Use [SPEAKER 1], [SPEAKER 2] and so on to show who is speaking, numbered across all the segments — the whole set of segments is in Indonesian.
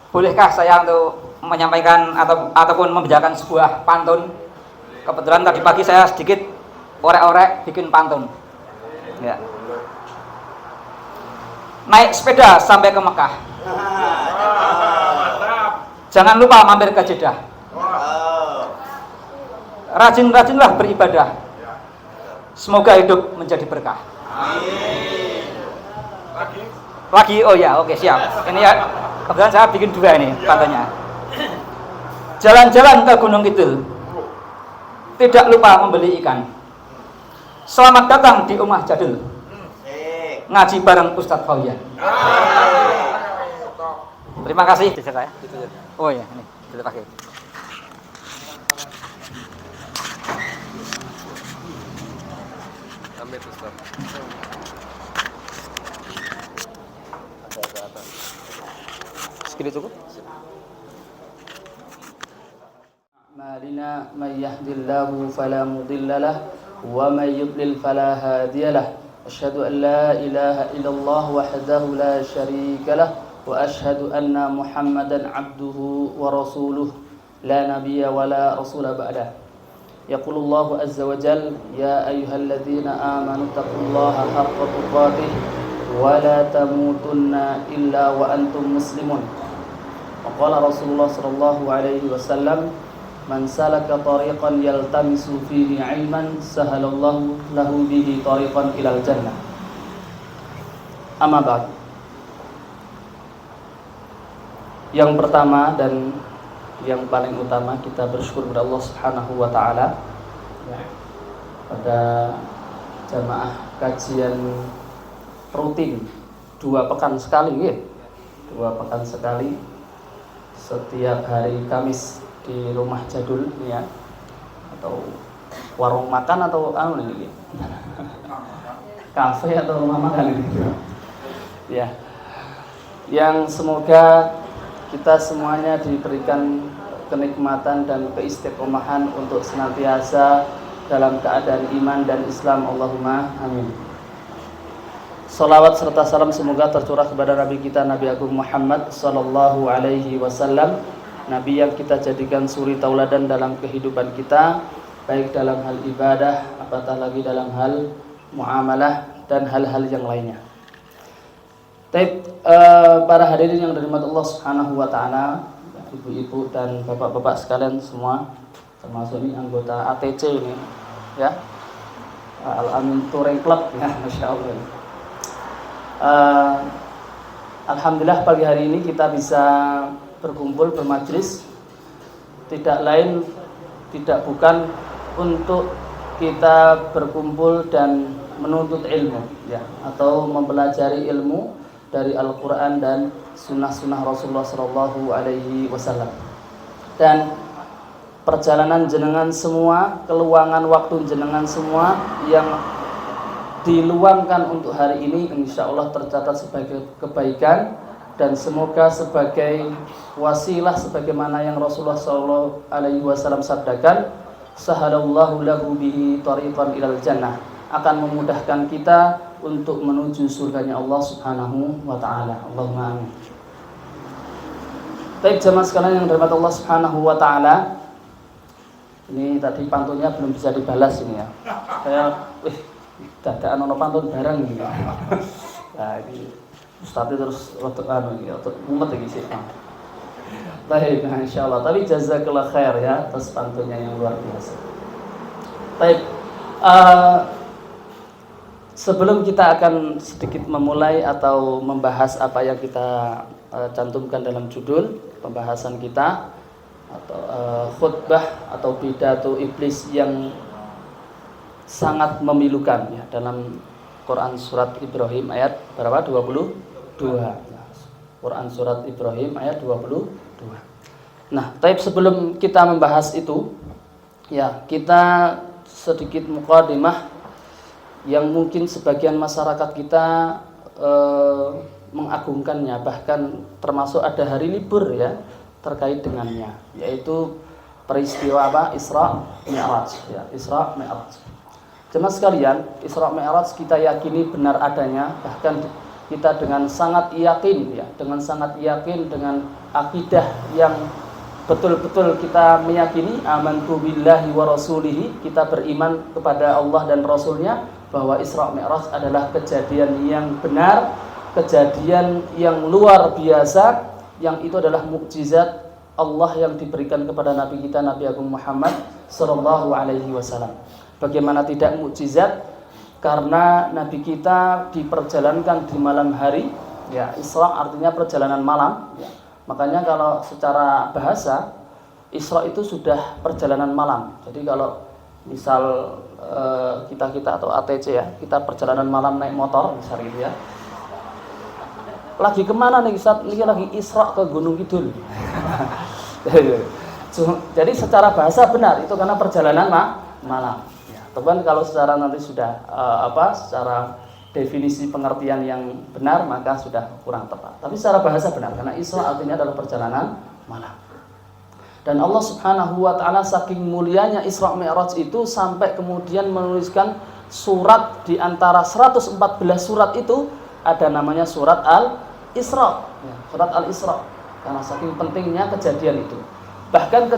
[SPEAKER 1] bolehkah saya untuk menyampaikan ataupun membacakan sebuah pantun? Kebetulan tadi pagi saya sedikit orek-orek bikin pantun. Ya. Naik sepeda sampai ke Mekah. Jangan lupa mampir ke Jeddah. Rajin-rajinlah beribadah. Semoga hidup menjadi berkah. Lagi, oh ya, oke siap. Ini ya, kebetulan saya bikin 2 ini pantunnya. Jalan-jalan ke Gunung Kidul, tidak lupa membeli ikan. Selamat datang di Umah Jadul, ngaji bareng Ustadz Fauyan. Terima kasih. Oh ya, ini bisa pakai. Ambil Ustaz. Ada. Segini cukup?
[SPEAKER 2] Malina may yahdillahu fala mudilla lah wa may yudlil fala hadiya lah. Asyhadu an la ilaha illallah wahdahu la syarika lah wa asyhadu anna Muhammadan abduhu wa rasuluh la nabiyya wa la rasula ba'dah. Yaqulullahu azza wa jal ya ayyuhalladzina amanu taqullaha haqqa tuqatih wa la tamutunna illa wa antum muslimun. Wa qala Rasulullah sallallahu alaihi wasallam man salaka tariqan yaltamisu fihi ilman sahalallahu lahu bihi tariqan ilal jannah. Amma ba'd. Yang pertama dan yang paling utama, kita bersyukur kepada Allah Subhanahu wa taala pada jamaah kajian rutin 2 pekan sekali ya. 2 pekan sekali setiap hari Kamis di Rumah Jadul ya, atau warung makan atau ini kafe atau rumah makan ini ya, yang semoga kita semuanya diberikan kenikmatan dan keistiqomahan untuk senantiasa dalam keadaan iman dan Islam. Allahumma amin. Salawat serta salam semoga tercurah kepada Nabi kita, Nabi Agung Muhammad sallallahu alaihi wasallam, Nabi yang kita jadikan suri tauladan dalam kehidupan kita, baik dalam hal ibadah, apatah lagi dalam hal muamalah dan hal-hal yang lainnya. Para hadirin yang dirahmati Allah Subhanahu wa taala, ibu-ibu dan bapak-bapak sekalian semua, termasuk ini anggota ATC ini ya, Al-Amin Touring Club ya, Masya Allah. Alhamdulillah pagi hari ini kita bisa berkumpul bermajlis, tidak lain tidak bukan untuk kita berkumpul dan menuntut ilmu ya, atau mempelajari ilmu dari Al-Quran dan sunnah-sunnah Rasulullah Sallallahu Alaihi Wasallam. Dan perjalanan jenengan semua, keluangan waktu jenengan semua yang diluangkan untuk hari ini, insya Allah tercatat sebagai kebaikan dan semoga sebagai wasilah sebagaimana yang Rasulullah Sallallahu Alaihi Wasallam sabdakan, sahalallahu lahu bihi tariqan ilal jannah, akan memudahkan kita untuk menuju surganya Allah Subhanahu wa taala. Allahumma amin. Baik jemaah sekalian yang dirahmati Allah Subhanahu wa taala. Ini tadi pantunnya belum bisa dibalas ini ya. Saya dadaan ono pantun bareng ini. Nah, ini Ustaz terus rotok mumet iki sih. Baik, insyaallah. Tapi jazakallah khair ya atas pantunnya yang luar biasa. Baik. Sebelum kita akan sedikit memulai atau membahas apa yang kita cantumkan dalam judul pembahasan kita, atau khutbah atau pidato iblis yang sangat memilukan ya, dalam Quran surat Ibrahim ayat berapa? 22. Quran surat Ibrahim ayat 22. Nah, tapi sebelum kita membahas itu ya, kita sedikit muqaddimah yang mungkin sebagian masyarakat kita mengagungkannya, bahkan termasuk ada hari libur ya terkait dengannya, yaitu peristiwa apa? Isra Mi'raj ya, Isra Mi'raj. Jemaah sekalian, Isra Mi'raj kita yakini benar adanya, bahkan kita dengan sangat yakin ya, dengan sangat yakin dengan akidah yang betul-betul kita meyakini, amantu billahi wa rasulihi, kita beriman kepada Allah dan Rasulnya, bahwa Isra Mi'raj adalah kejadian yang benar, kejadian yang luar biasa, yang itu adalah mukjizat Allah yang diberikan kepada Nabi kita, Nabi Agung Muhammad sallallahu alaihi wasallam. Bagaimana tidak mukjizat? Karena Nabi kita diperjalankan di malam hari, ya, Isra artinya perjalanan malam, ya. Makanya kalau secara bahasa Isra itu sudah perjalanan malam. Jadi kalau misal kita atau ATC ya, kita perjalanan malam naik motor misal gitu ya. Lagi kemana nih Ustaz? Ini lagi Isra ke Gunung Kidul. Jadi secara bahasa benar itu karena perjalanan malam. Ya, teman kalau secara nanti sudah secara definisi pengertian yang benar maka sudah kurang tepat. Tapi secara bahasa benar karena Isra artinya adalah perjalanan malam. Dan Allah Subhanahu wa taala saking mulianya Isra Mi'raj itu sampai kemudian menuliskan surat di antara 114 surat itu ada namanya surat Al-Isra, ya, surat Al-Isra. Karena saking pentingnya kejadian itu. Bahkan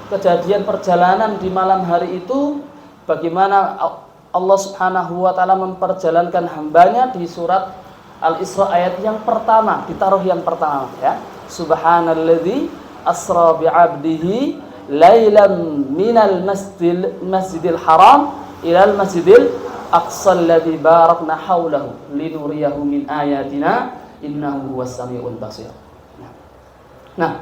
[SPEAKER 2] kejadian perjalanan di malam hari itu bagaimana Allah Subhanahu wa taala memperjalankan hambanya di surat Al-Isra ayat yang pertama, ditaruh yang pertama ya. Subhanalladzi asra bi'abdihi lailan minal masjidil haram ilal masjidil aqsal ladzi barakna haulahu linuriyahu min ayatina innahu huwas samiul basir. Nah,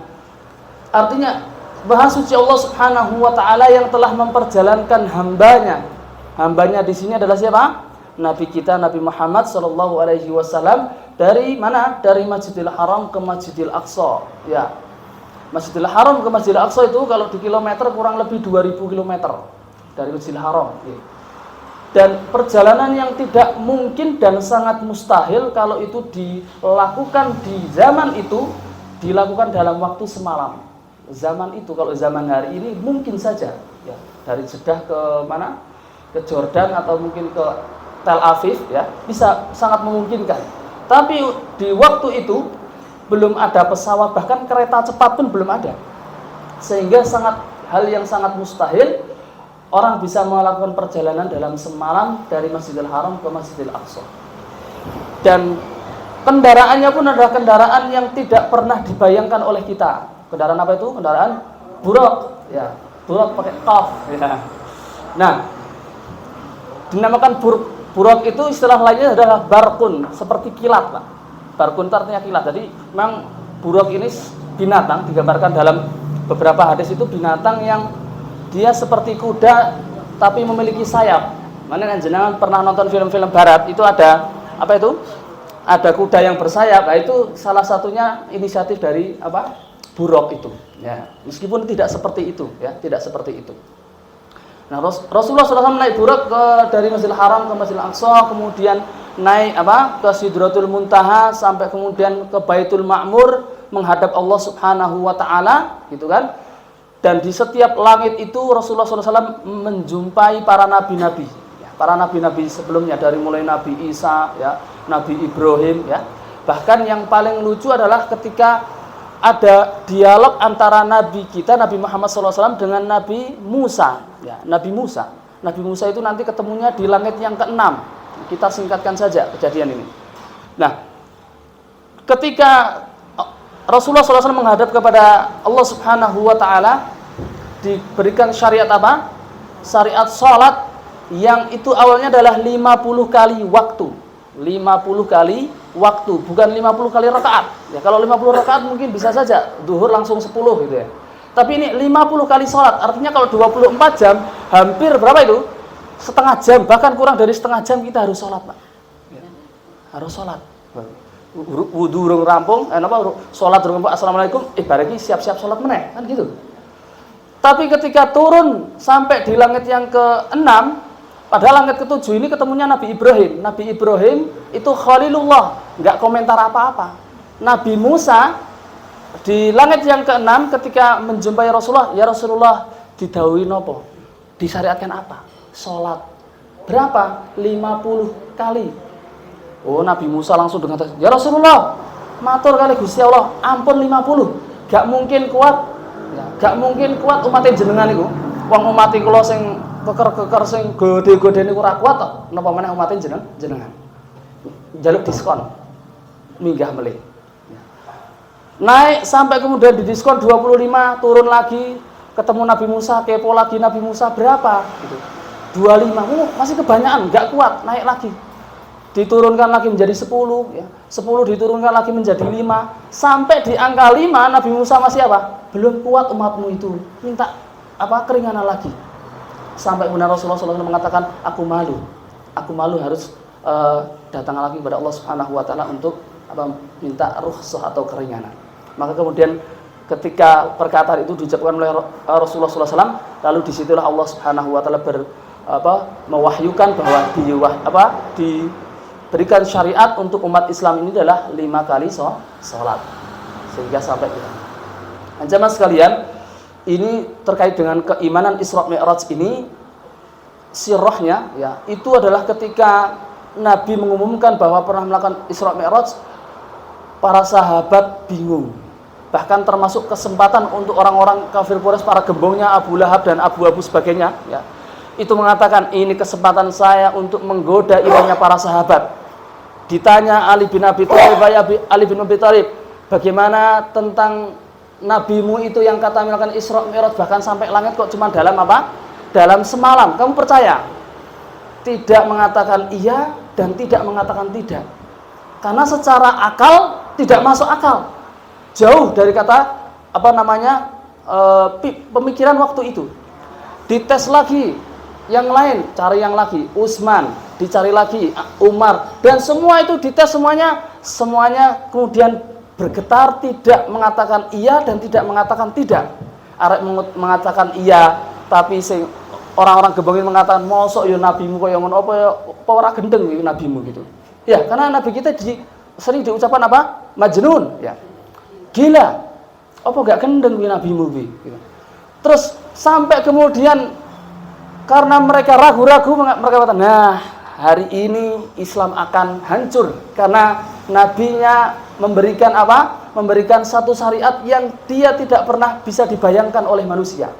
[SPEAKER 2] artinya Maha suci Allah Subhanahu wa taala yang telah memperjalankan hambanya. Hambanya di sini adalah siapa? Nabi kita Nabi Muhammad sallallahu alaihi wasallam dari mana? Dari Masjidil Haram ke Masjidil Aqsa. Ya. Masjidil Haram ke Masjidil Aqsa itu kalau di kilometer kurang lebih 2000 km dari Masjidil Haram. Ya. Dan perjalanan yang tidak mungkin dan sangat mustahil kalau itu dilakukan di zaman itu, dilakukan dalam waktu semalam. Zaman itu kalau zaman hari ini mungkin saja ya, dari Jeddah ke mana? Ke Jordan atau mungkin ke Tel Aviv ya, bisa sangat memungkinkan. Tapi di waktu itu belum ada pesawat, bahkan kereta cepat pun belum ada. Sehingga hal yang sangat mustahil orang bisa melakukan perjalanan dalam semalam dari Masjidil Haram ke Masjidil Aqsa. Dan kendaraannya pun adalah kendaraan yang tidak pernah dibayangkan oleh kita. Kendaraan apa itu? Kendaraan buraq, ya. Buraq pakai qaf, ya. Nah, dinamakan buraq itu istilah lainnya adalah barkun, seperti kilat, Pak. Barkun itu artinya kilat. Jadi memang buraq ini binatang, digambarkan dalam beberapa hadis itu binatang yang dia seperti kuda tapi memiliki sayap. Mana kan jenengan pernah nonton film-film barat itu ada apa itu? Ada kuda yang bersayap. Nah, itu salah satunya inisiatif dari apa? Buraq itu. Ya, meskipun tidak seperti itu, ya, tidak seperti itu. Nah, Rasulullah SAW naik buraq dari Masjidil Haram ke Masjidil Aqsa, kemudian naik ke Sidratul Muntaha sampai kemudian ke Baitul Ma'mur menghadap Allah Subhanahu wa taala, gitu kan? Dan di setiap langit itu Rasulullah SAW menjumpai para nabi-nabi, ya, para nabi-nabi sebelumnya dari mulai Nabi Isa, ya, Nabi Ibrahim, ya. Bahkan yang paling lucu adalah ketika ada dialog antara Nabi kita Nabi Muhammad SAW dengan Nabi Musa, ya, Nabi Musa. Nabi Musa itu nanti ketemunya di langit yang ke-6. Kita singkatkan saja kejadian ini. Nah, ketika Rasulullah SAW menghadap kepada Allah Subhanahu wa taala, diberikan syariat apa? Syariat salat yang itu awalnya adalah 50 kali waktu. 50 kali waktu, bukan 50 kali rakaat. Ya, kalau 50 rakaat mungkin bisa saja zuhur langsung 10 gitu ya. Tapi ini 50 kali salat, artinya kalau 24 jam hampir berapa itu? Setengah jam, bahkan kurang dari setengah jam kita harus salat, Pak. Ya. Harus salat. Wudu urung rampung, salat urung rampung, assalamualaikum, bareki siap-siap salat meneh, kan gitu. Tapi ketika turun sampai di langit yang ke-6, pada langit ke-7 ini ketemunya Nabi Ibrahim. Nabi Ibrahim itu Khalilullah, nggak komentar apa-apa. Nabi Musa di langit yang ke-6 ketika menjumpai Rasulullah, ya Rasulullah didhawuhi napa? Disyariatkan apa? Salat. Berapa? 50 kali. Oh, Nabi Musa langsung dengan ya Rasulullah, matur kali Gusti Allah, ampun 50. Gak mungkin kuat. Ya, gak mungkin kuat umat jenengan niku. Wong umat kula sing keker-keker sing gede-gede niku ora kuat kok. Napa meneh umat jenengan. Jaluk diskon. Minggah melih. Ya. Naik sampai kemudian didiskon 25, turun lagi, ketemu Nabi Musa, kepo lagi Nabi Musa berapa gitu. 25. Masih kebanyakan, enggak kuat, naik lagi. Diturunkan lagi menjadi 10 ya. 10 diturunkan lagi menjadi 5 sampai di angka 5 Nabi Musa masih apa? Belum kuat umatmu itu. Minta apa? Keringanan lagi. Sampai benar Rasulullah SAW mengatakan, aku malu harus datang lagi kepada Allah Subhanahu wa taala untuk apa? Minta rukhsah atau keringanan. Maka kemudian ketika perkataan itu diucapkan oleh Rasulullah SAW, lalu disitulah Allah Subhanahu wa taala mewahyukan bahwa diberikan syariat untuk umat Islam ini adalah 5 kali sholat sehingga sampai kita. Jamaah sekalian, ini terkait dengan keimanan Isra Mi'raj ini, sirahnya ya, itu adalah ketika Nabi mengumumkan bahwa pernah melakukan Isra Mi'raj, para sahabat bingung. Bahkan termasuk kesempatan untuk orang-orang kafir Quraisy, para gembongnya Abu Lahab dan Abu sebagainya ya. Itu mengatakan ini kesempatan saya untuk menggoda imannya para sahabat. Ditanya Ali bin Abi Thalib, bagaimana tentang nabimu itu yang kata melakukan Isra Mi'raj bahkan sampai langit kok cuma dalam apa? Dalam semalam. Kamu percaya? Tidak mengatakan iya dan tidak mengatakan tidak. Karena secara akal tidak masuk akal. Jauh dari kata pemikiran waktu itu. Dites lagi yang lain, cari yang lagi, Utsman, dicari lagi, Umar, dan semua itu dites semuanya kemudian bergetar, tidak mengatakan iya dan tidak mengatakan tidak. Arek mengatakan iya, tapi orang-orang gembongin mengatakan mosok ya nabimu kaya ngono apa ya ora gendeng ya nabimu gitu. Ya, karena nabi kita sering diucapkan apa? Majnun, ya. Gila. Apa gak gendeng ya nabimu gitu. Terus sampai kemudian karena mereka ragu-ragu, mereka kata, nah hari ini Islam akan hancur karena nabinya memberikan apa? Memberikan satu syariat yang dia tidak pernah bisa dibayangkan oleh manusia.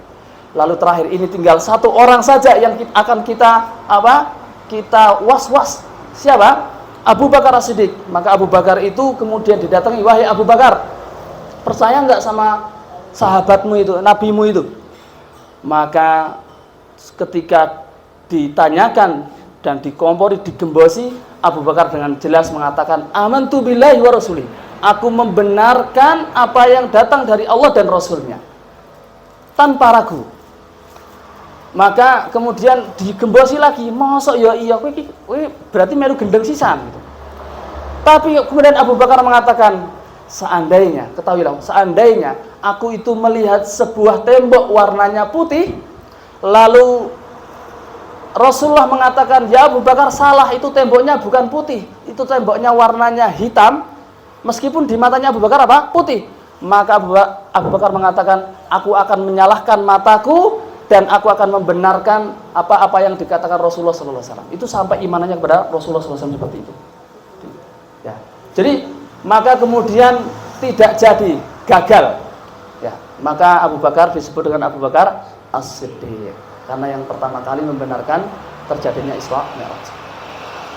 [SPEAKER 2] Lalu terakhir ini tinggal satu orang saja yang akan kita was-was. Siapa? Abu Bakar As-Siddiq. Maka Abu Bakar itu kemudian didatangi, wahai Abu Bakar, percaya nggak sama sahabatmu itu, nabimu itu? Maka ketika ditanyakan dan dikompori, digembosi, Abu Bakar dengan jelas mengatakan, amantu billahi wa rasulih. Aku membenarkan apa yang datang dari Allah dan Rasulnya tanpa ragu. Maka kemudian digembosi lagi, mosok ya iya kowe berarti melu gendeng sisan gitu. Tapi kemudian Abu Bakar mengatakan, seandainya, ketahuilah, seandainya aku itu melihat sebuah tembok warnanya putih, lalu Rasulullah mengatakan, ya Abu Bakar salah, itu temboknya bukan putih, itu temboknya warnanya hitam, meskipun di matanya Abu Bakar apa? Putih. Maka Abu Bakar mengatakan, aku akan menyalahkan mataku dan aku akan membenarkan apa-apa yang dikatakan Rasulullah SAW. Itu sampai imanannya kepada Rasulullah SAW seperti itu. Ya. Jadi maka kemudian tidak jadi, gagal. Ya. Maka Abu Bakar disebut dengan Abu Bakar As-Siddiq, karena yang pertama kali membenarkan terjadinya Isra Mi'raj.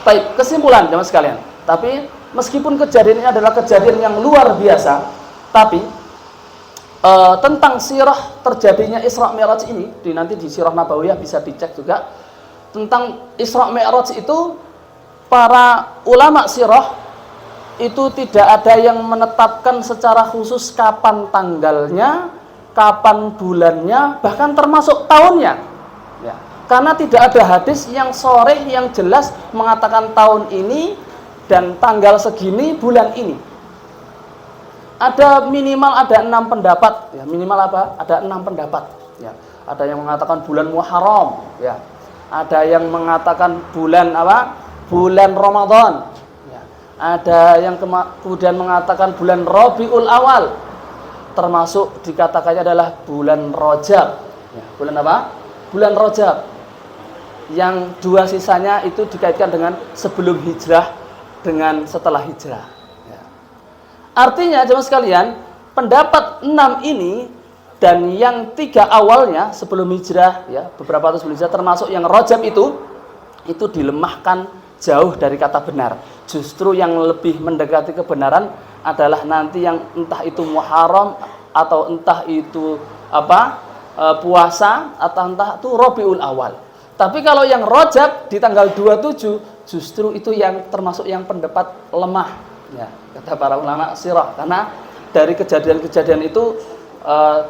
[SPEAKER 2] Baik, kesimpulan jemaah sekalian. Tapi meskipun kejadian ini adalah kejadian yang luar biasa, tapi tentang sirah terjadinya Isra Mi'raj ini, nanti di Sirah Nabawiyah bisa dicek juga. Tentang Isra Mi'raj itu, para ulama sirah itu tidak ada yang menetapkan secara khusus kapan tanggalnya, kapan bulannya, bahkan termasuk tahunnya. Ya. Karena tidak ada hadis yang sharih yang jelas mengatakan tahun ini dan tanggal segini bulan ini. Ada minimal ada 6 pendapat, ya, minimal apa? Ada 6 pendapat, ya. Ada yang mengatakan bulan Muharram, ya. Ada yang mengatakan bulan apa? Bulan Ramadan, ya. Ada yang kemudian mengatakan bulan Rabiul Awal, termasuk dikatakannya adalah bulan Rajab, ya. Bulan apa? Bulan Rajab. Yang 2 sisanya itu dikaitkan dengan sebelum hijrah dengan setelah hijrah. Artinya jemaah sekalian, pendapat 6 ini dan yang 3 awalnya sebelum hijrah, ya, beberapa tahun sebelum hijrah, termasuk yang rojab itu dilemahkan jauh dari kata benar. Justru yang lebih mendekati kebenaran adalah nanti yang entah itu Muharram atau entah itu puasa atau entah itu Rabiul Awal. Tapi kalau yang rojab di tanggal 27 justru itu yang termasuk yang pendapat lemah, ya, kata para ulama sirah, karena dari kejadian-kejadian itu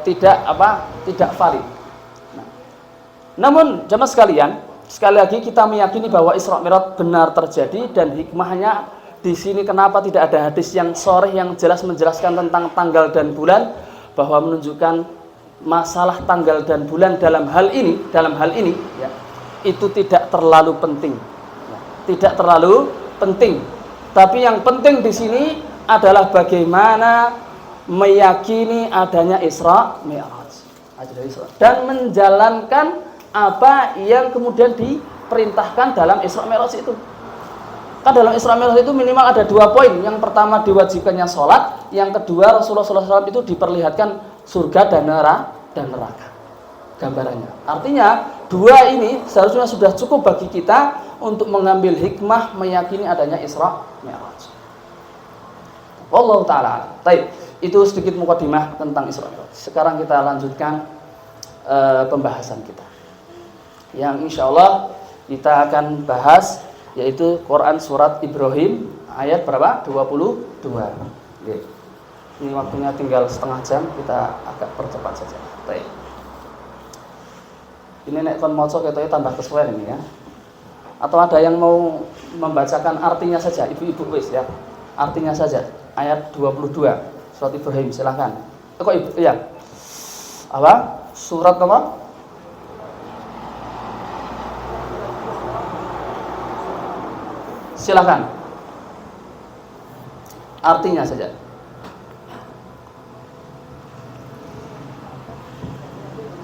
[SPEAKER 2] tidak valid. Namun jemaah sekalian, sekali lagi kita meyakini bahwa Isra Mi'raj benar terjadi, dan hikmahnya di sini kenapa tidak ada hadis yang sharih yang jelas menjelaskan tentang tanggal dan bulan, bahwa menunjukkan masalah tanggal dan bulan dalam hal ini ya, itu tidak terlalu penting. Ya, tidak terlalu penting. Tapi yang penting di sini adalah bagaimana meyakini adanya Isra Mi'raj dan menjalankan apa yang kemudian diperintahkan dalam Isra Mi'raj itu. Kan dalam Isra Mi'raj itu minimal ada 2 poin. Yang pertama diwajibkannya sholat, yang kedua Rasulullah SAW itu diperlihatkan surga dan neraka gambarannya. Artinya 2 ini seharusnya sudah cukup bagi kita untuk mengambil hikmah meyakini adanya Isra Mi'raj. Wallahu ta'ala. Baik, itu sedikit mukadimah tentang Isra Mi'raj. Sekarang kita lanjutkan pembahasan kita, yang insya Allah kita akan bahas, yaitu Quran surat Ibrahim ayat berapa? 22. Oke. Ini waktunya tinggal setengah jam, kita agak percepat saja. Baik. Ini nek kon maca ketoke tambah kesuwen ini ya. Atau ada yang mau membacakan artinya saja, ibu-ibu wis ya. Artinya saja ayat 22 surat Ibrahim, silakan. Kok ibu ya. Apa? Surat apa? Silakan. Artinya saja.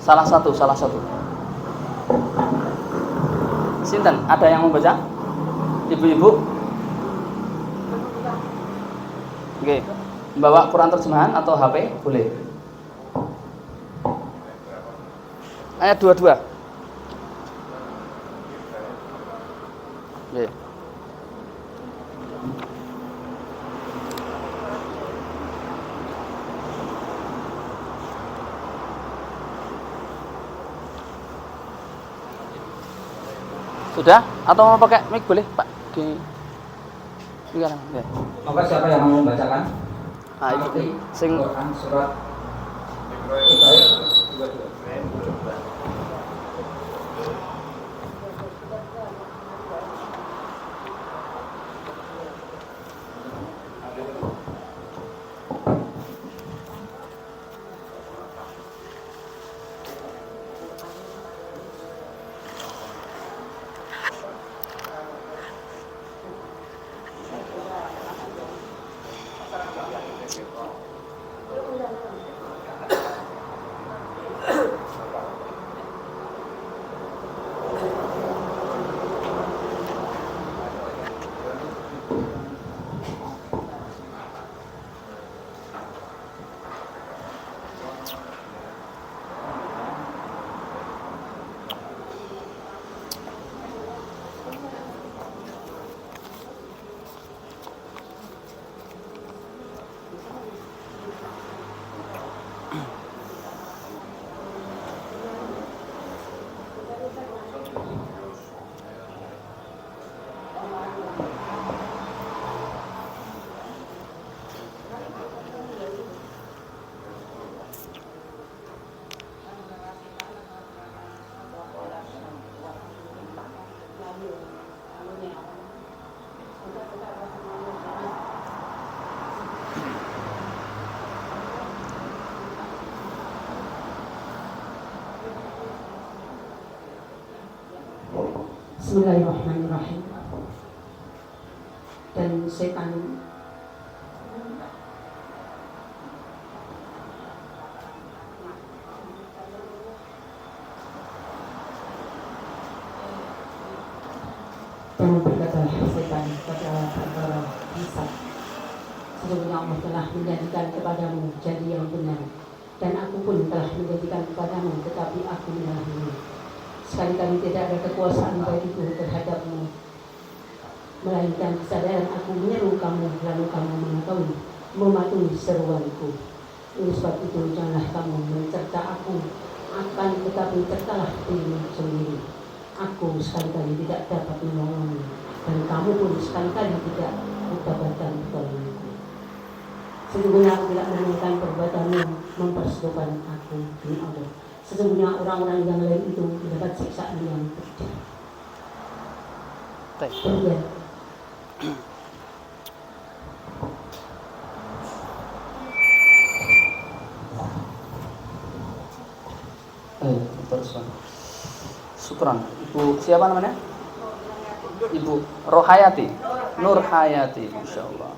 [SPEAKER 2] Salah satu. Sinten, ada yang membaca? Ibu-ibu? Oke. Bawa Quran terjemahan atau HP? Boleh. Ayat 22. Oke. Sudah? Atau mau pakai mic boleh, Pak? Di sekarang. Ya.
[SPEAKER 1] Maka siapa yang mau membacakan?
[SPEAKER 2] Nah, itu sing
[SPEAKER 1] Quran surat Ibrahim 22.
[SPEAKER 3] Bismillahirrahmanirrahim. Dan setan berkata setan kepada Isa, Sesungguhnya Allah telah menjadikan kepadamu janji yang benar, dan aku pun telah menjadikan kepadamu, tetapi aku menyalahimu. Sekali-kali tidak ada kekuasaan bagiku terhadapmu, melainkan kesadaran aku menyeru kamu, lalu kamu mengetahui, mematuhi seruanku. Oleh sebab itu janganlah kamu mencerca aku, akan tetapi cercalah dirimu sendiri. Aku sekali-kali tidak dapat menolongmu, dan kamu pun sekali-kali tidak mendapatkan pertolonganku. Sesungguhnya aku tidak menginginkan perbuatanmu mempersekutukan aku dengan Allah. Sesungguhnya orang-orang yang lain itu mendapat siksaan yang pedih. Kemudian
[SPEAKER 2] Syukran. Ibu siapa namanya? Ibu Rohayati, Nur Hayati, Masya Allah.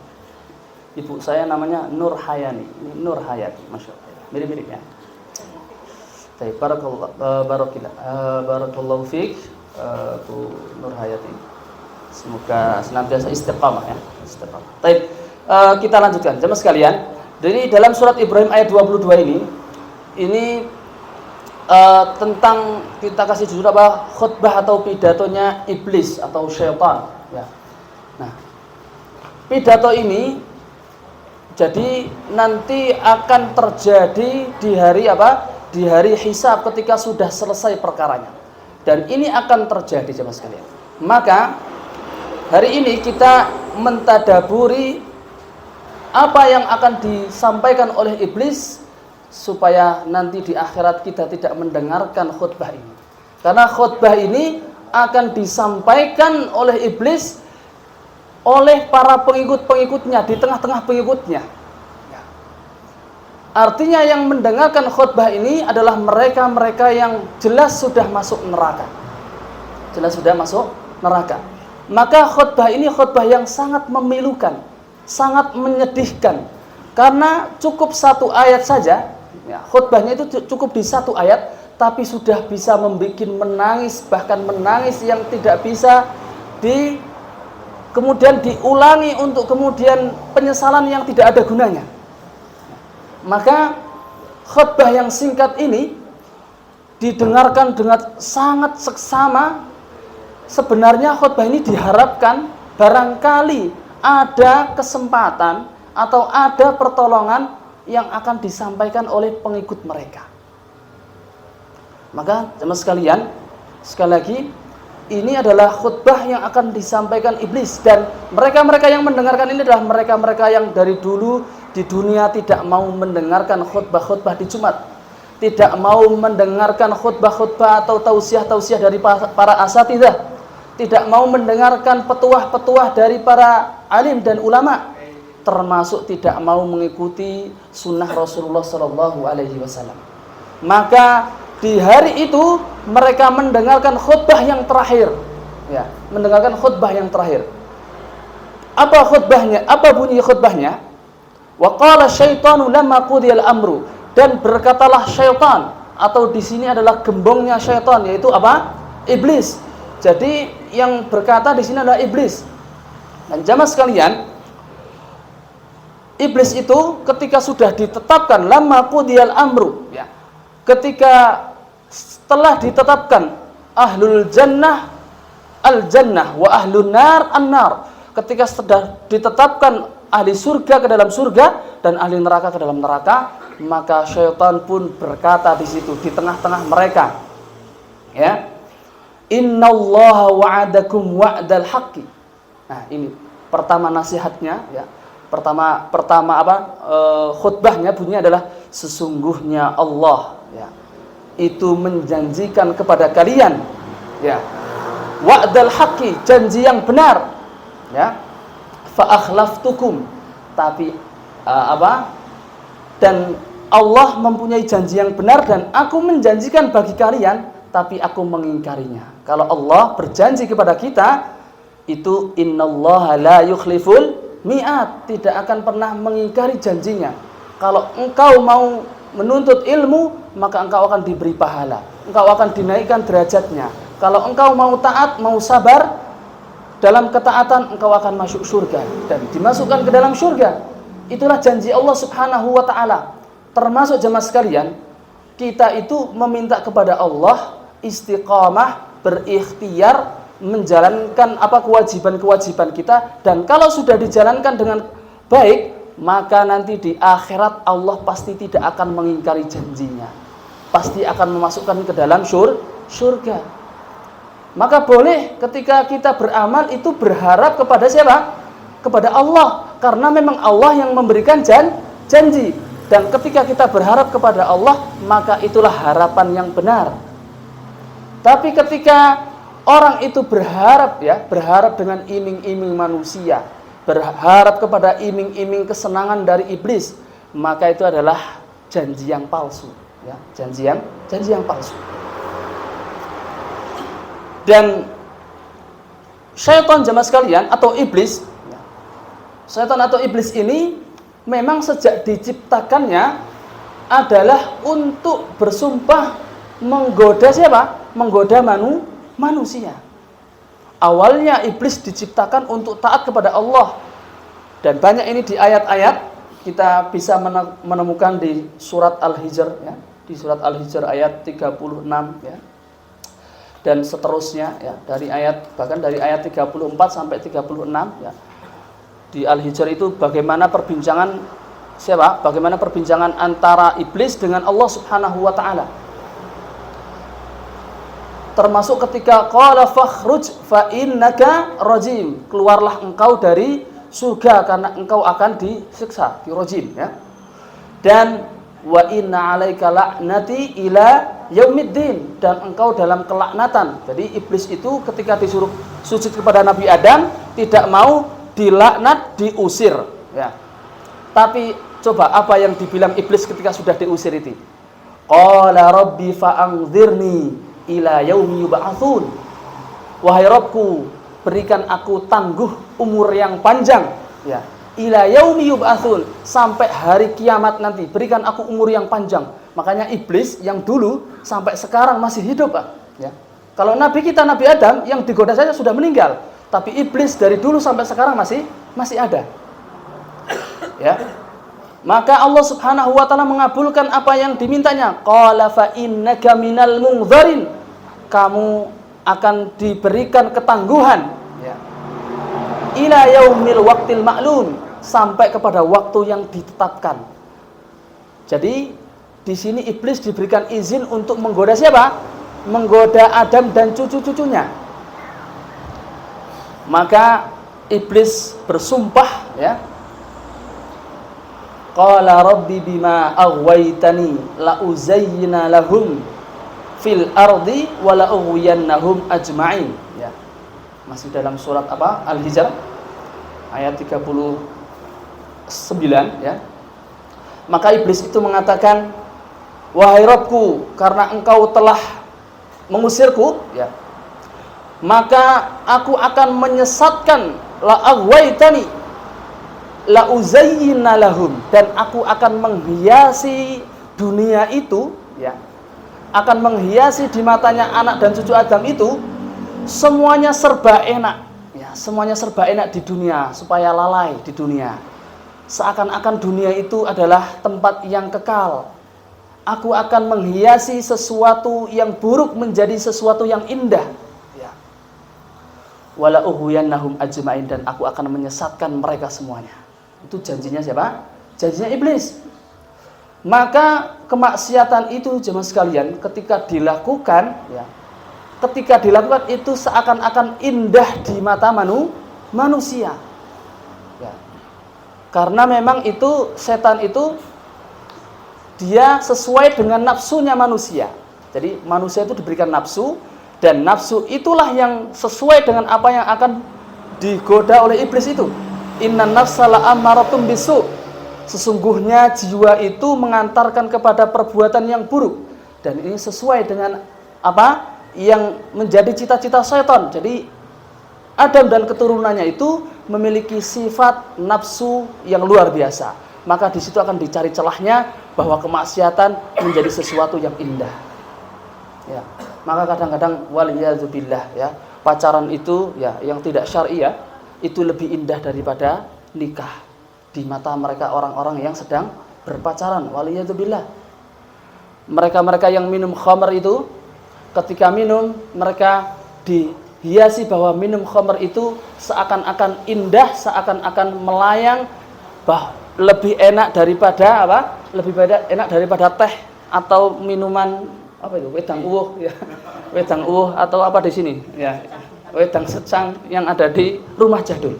[SPEAKER 2] Ibu saya namanya Nur Hayani, ini Nur Hayati, Masya Allah. Mirip-mirip ya. Baik, barakallahu fiik, Bu Nur Hayati. Semoga senantiasa istiqamah ya. Istiqamah. Baik, kita lanjutkan. Jemaah sekalian, dari dalam surat Ibrahim ayat 22 ini tentang kita kasih judul apa, khutbah atau pidatonya iblis atau syaitan ya. Nah, pidato ini jadi nanti akan terjadi di hari apa? Di hari hisab ketika sudah selesai perkaranya. Dan ini akan terjadi jemaah sekalian. Maka hari ini kita mentadaburi apa yang akan disampaikan oleh iblis supaya nanti di akhirat kita tidak mendengarkan khutbah ini. Karena khutbah ini akan disampaikan oleh iblis oleh para pengikut-pengikutnya, di tengah-tengah pengikutnya. Artinya yang mendengarkan khutbah ini adalah mereka-mereka yang jelas sudah masuk neraka. Jelas sudah masuk neraka. Maka khutbah ini khutbah yang sangat memilukan, sangat menyedihkan. Karena cukup satu ayat saja. Ya, khutbahnya itu cukup di satu ayat, tapi sudah bisa membuat menangis, bahkan menangis yang tidak bisa kemudian diulangi untuk kemudian penyesalan yang tidak ada gunanya. Maka khutbah yang singkat ini didengarkan dengan sangat seksama. Sebenarnya khutbah ini diharapkan barangkali ada kesempatan atau ada pertolongan yang akan disampaikan oleh pengikut mereka. Maka jemaah sekalian, sekali lagi, ini adalah khutbah yang akan disampaikan iblis, dan mereka-mereka yang mendengarkan ini adalah mereka-mereka yang dari dulu di dunia tidak mau mendengarkan khutbah-khutbah di Jumat, tidak mau mendengarkan khutbah-khutbah atau tausiah-tausiah dari para asatidzah, tidak mau mendengarkan petuah-petuah dari para alim dan ulama, termasuk tidak mau mengikuti sunnah Rasulullah SAW. Maka di hari itu mereka mendengarkan khutbah yang terakhir, ya, mendengarkan khutbah yang terakhir. Apa khutbahnya? Apa bunyi khutbahnya? Wa qala syaitanu lamma qudiyal amru, dan berkatalah syaitan, atau di sini adalah gembongnya syaitan, yaitu apa? Iblis. Jadi yang berkata di sini adalah iblis. Dan jamaah sekalian, iblis itu ketika sudah ditetapkan lamma qudiyal amru, ya, ketika setelah ditetapkan ahlul jannah al-jannah wa ahlun nar an-nar, ketika sudah ditetapkan ahli surga ke dalam surga dan ahli neraka ke dalam neraka, maka syaitan pun berkata di situ di tengah-tengah mereka, ya, innallaha wa'adakum wa'dal haqqi. Nah, ini pertama nasihatnya, ya. Pertama khutbahnya bunyinya adalah sesungguhnya Allah, ya, itu menjanjikan kepada kalian, ya, wa'dal haqqi, janji yang benar, ya, fa akhlaftukum, tapi dan Allah mempunyai janji yang benar dan aku menjanjikan bagi kalian, tapi aku mengingkarinya. Kalau Allah berjanji kepada kita, itu innallaha la yukhliful mi'at, tidak akan pernah mengingkari janjinya. Kalau engkau mau menuntut ilmu, maka engkau akan diberi pahala, engkau akan dinaikkan derajatnya. Kalau engkau mau taat, mau sabar dalam ketaatan, engkau akan masuk surga dan dimasukkan ke dalam surga. Itulah janji Allah Subhanahu wa taala. Termasuk jemaah sekalian, kita itu meminta kepada Allah istiqamah, berikhtiar, menjalankan kewajiban-kewajiban kita, dan kalau sudah dijalankan dengan baik, maka nanti di akhirat Allah pasti tidak akan mengingkari janjinya. Pasti akan memasukkan ke dalam surga. Maka boleh ketika kita beramal itu berharap kepada siapa? Kepada Allah, karena memang Allah yang memberikan janji. Dan ketika kita berharap kepada Allah, maka itulah harapan yang benar. Tapi ketika orang itu berharap dengan iming-iming manusia, berharap kepada iming-iming kesenangan dari iblis, maka itu adalah janji yang palsu, ya, janji yang palsu. Dan syaitan jemaah sekalian atau iblis, syaitan atau iblis ini memang sejak diciptakannya adalah untuk bersumpah menggoda siapa? Menggoda manusia. Awalnya iblis diciptakan untuk taat kepada Allah. Dan banyak ini di ayat-ayat kita bisa menemukan di surat Al-Hijr, ya. Di surat Al-Hijr ayat 36, ya. Dan seterusnya, ya, bahkan dari ayat 34 sampai 36, ya. Di Al-Hijr itu bagaimana perbincangan antara iblis dengan Allah Subhanahu wa taala. Termasuk ketika qala fakhruj fa innaka rajim, keluarlah engkau dari surga karena engkau akan disiksa, dirajim, ya. Dan wa inna 'alaika la'nati ila yaumiddin, dan engkau dalam kelaknatan. Jadi iblis itu ketika disuruh sujud kepada Nabi Adam tidak mau, dilaknat, diusir, ya. Tapi coba apa yang dibilang iblis ketika sudah diusir itu? Qala rabbi fa'anzirni ila yaumi yub'atsun. Wahai Rabbku, berikan aku tangguh umur yang panjang, ya. Ila yaumi yub'atsun, sampai hari kiamat nanti, berikan aku umur yang panjang. Makanya iblis yang dulu sampai sekarang masih hidup, Pak, ya. Kalau nabi kita Nabi Adam yang digoda saja sudah meninggal, tapi iblis dari dulu sampai sekarang masih ada. Ya. Maka Allah Subhanahu wa taala mengabulkan apa yang dimintanya. Qala fa innaka minal munzarin. Kamu akan diberikan ketangguhan, ya. Ila yaumil waqtil ma'lum, sampai kepada waktu yang ditetapkan. Jadi di sini iblis diberikan izin untuk menggoda siapa? Menggoda Adam dan cucu-cucunya. Maka iblis bersumpah, ya. Qala rabbi bima aghwaytani la uzayyina lahum fil ardi wa la ughwiyannahum ajma'in, ya. Masih dalam surat apa? Al-Hijr ayat 39, ya. Maka iblis itu mengatakan, wahai Rabbku, karena engkau telah mengusirku, ya, maka aku akan menyesatkan, la aghwaytani la uzayyina lahum, dan aku akan menghiasi dunia itu, ya, akan menghiasi di matanya anak dan cucu Adam itu semuanya serba enak, ya, semuanya serba enak di dunia supaya lalai di dunia. Seakan-akan dunia itu adalah tempat yang kekal. Aku akan menghiasi sesuatu yang buruk menjadi sesuatu yang indah, ya. Wala ughwiyannahum ajma'in, dan aku akan menyesatkan mereka semuanya. Itu janjinya siapa? Janjinya iblis. Maka kemaksiatan itu jemaah sekalian ketika dilakukan, ya, ketika dilakukan itu seakan-akan indah di mata manusia, ya. Karena memang itu setan itu dia sesuai dengan nafsunya manusia. Jadi manusia itu diberikan nafsu, dan nafsu itulah yang sesuai dengan apa yang akan digoda oleh iblis itu. Innan nafsa la'ammaratun bisu. Sesungguhnya jiwa itu mengantarkan kepada perbuatan yang buruk, dan ini sesuai dengan apa yang menjadi cita-cita setan. Jadi Adam dan keturunannya itu memiliki sifat nafsu yang luar biasa. Maka di situ akan dicari celahnya bahwa kemaksiatan menjadi sesuatu yang indah, ya. Maka kadang-kadang waliyadzubillah, ya, pacaran itu, ya, yang tidak syar'i, ya, itu lebih indah daripada nikah. di mata mereka orang-orang yang sedang berpacaran. Waliyadzubillah. Mereka-mereka yang minum khamr itu, ketika minum mereka dihiasi bahwa minum khamr itu seakan-akan indah, seakan-akan melayang, lebih enak daripada apa? Enak daripada teh atau minuman apa itu? Wedang uwuh ya. Wedang uwuh atau apa di sini ya. Wedang secang yang ada di rumah jadul.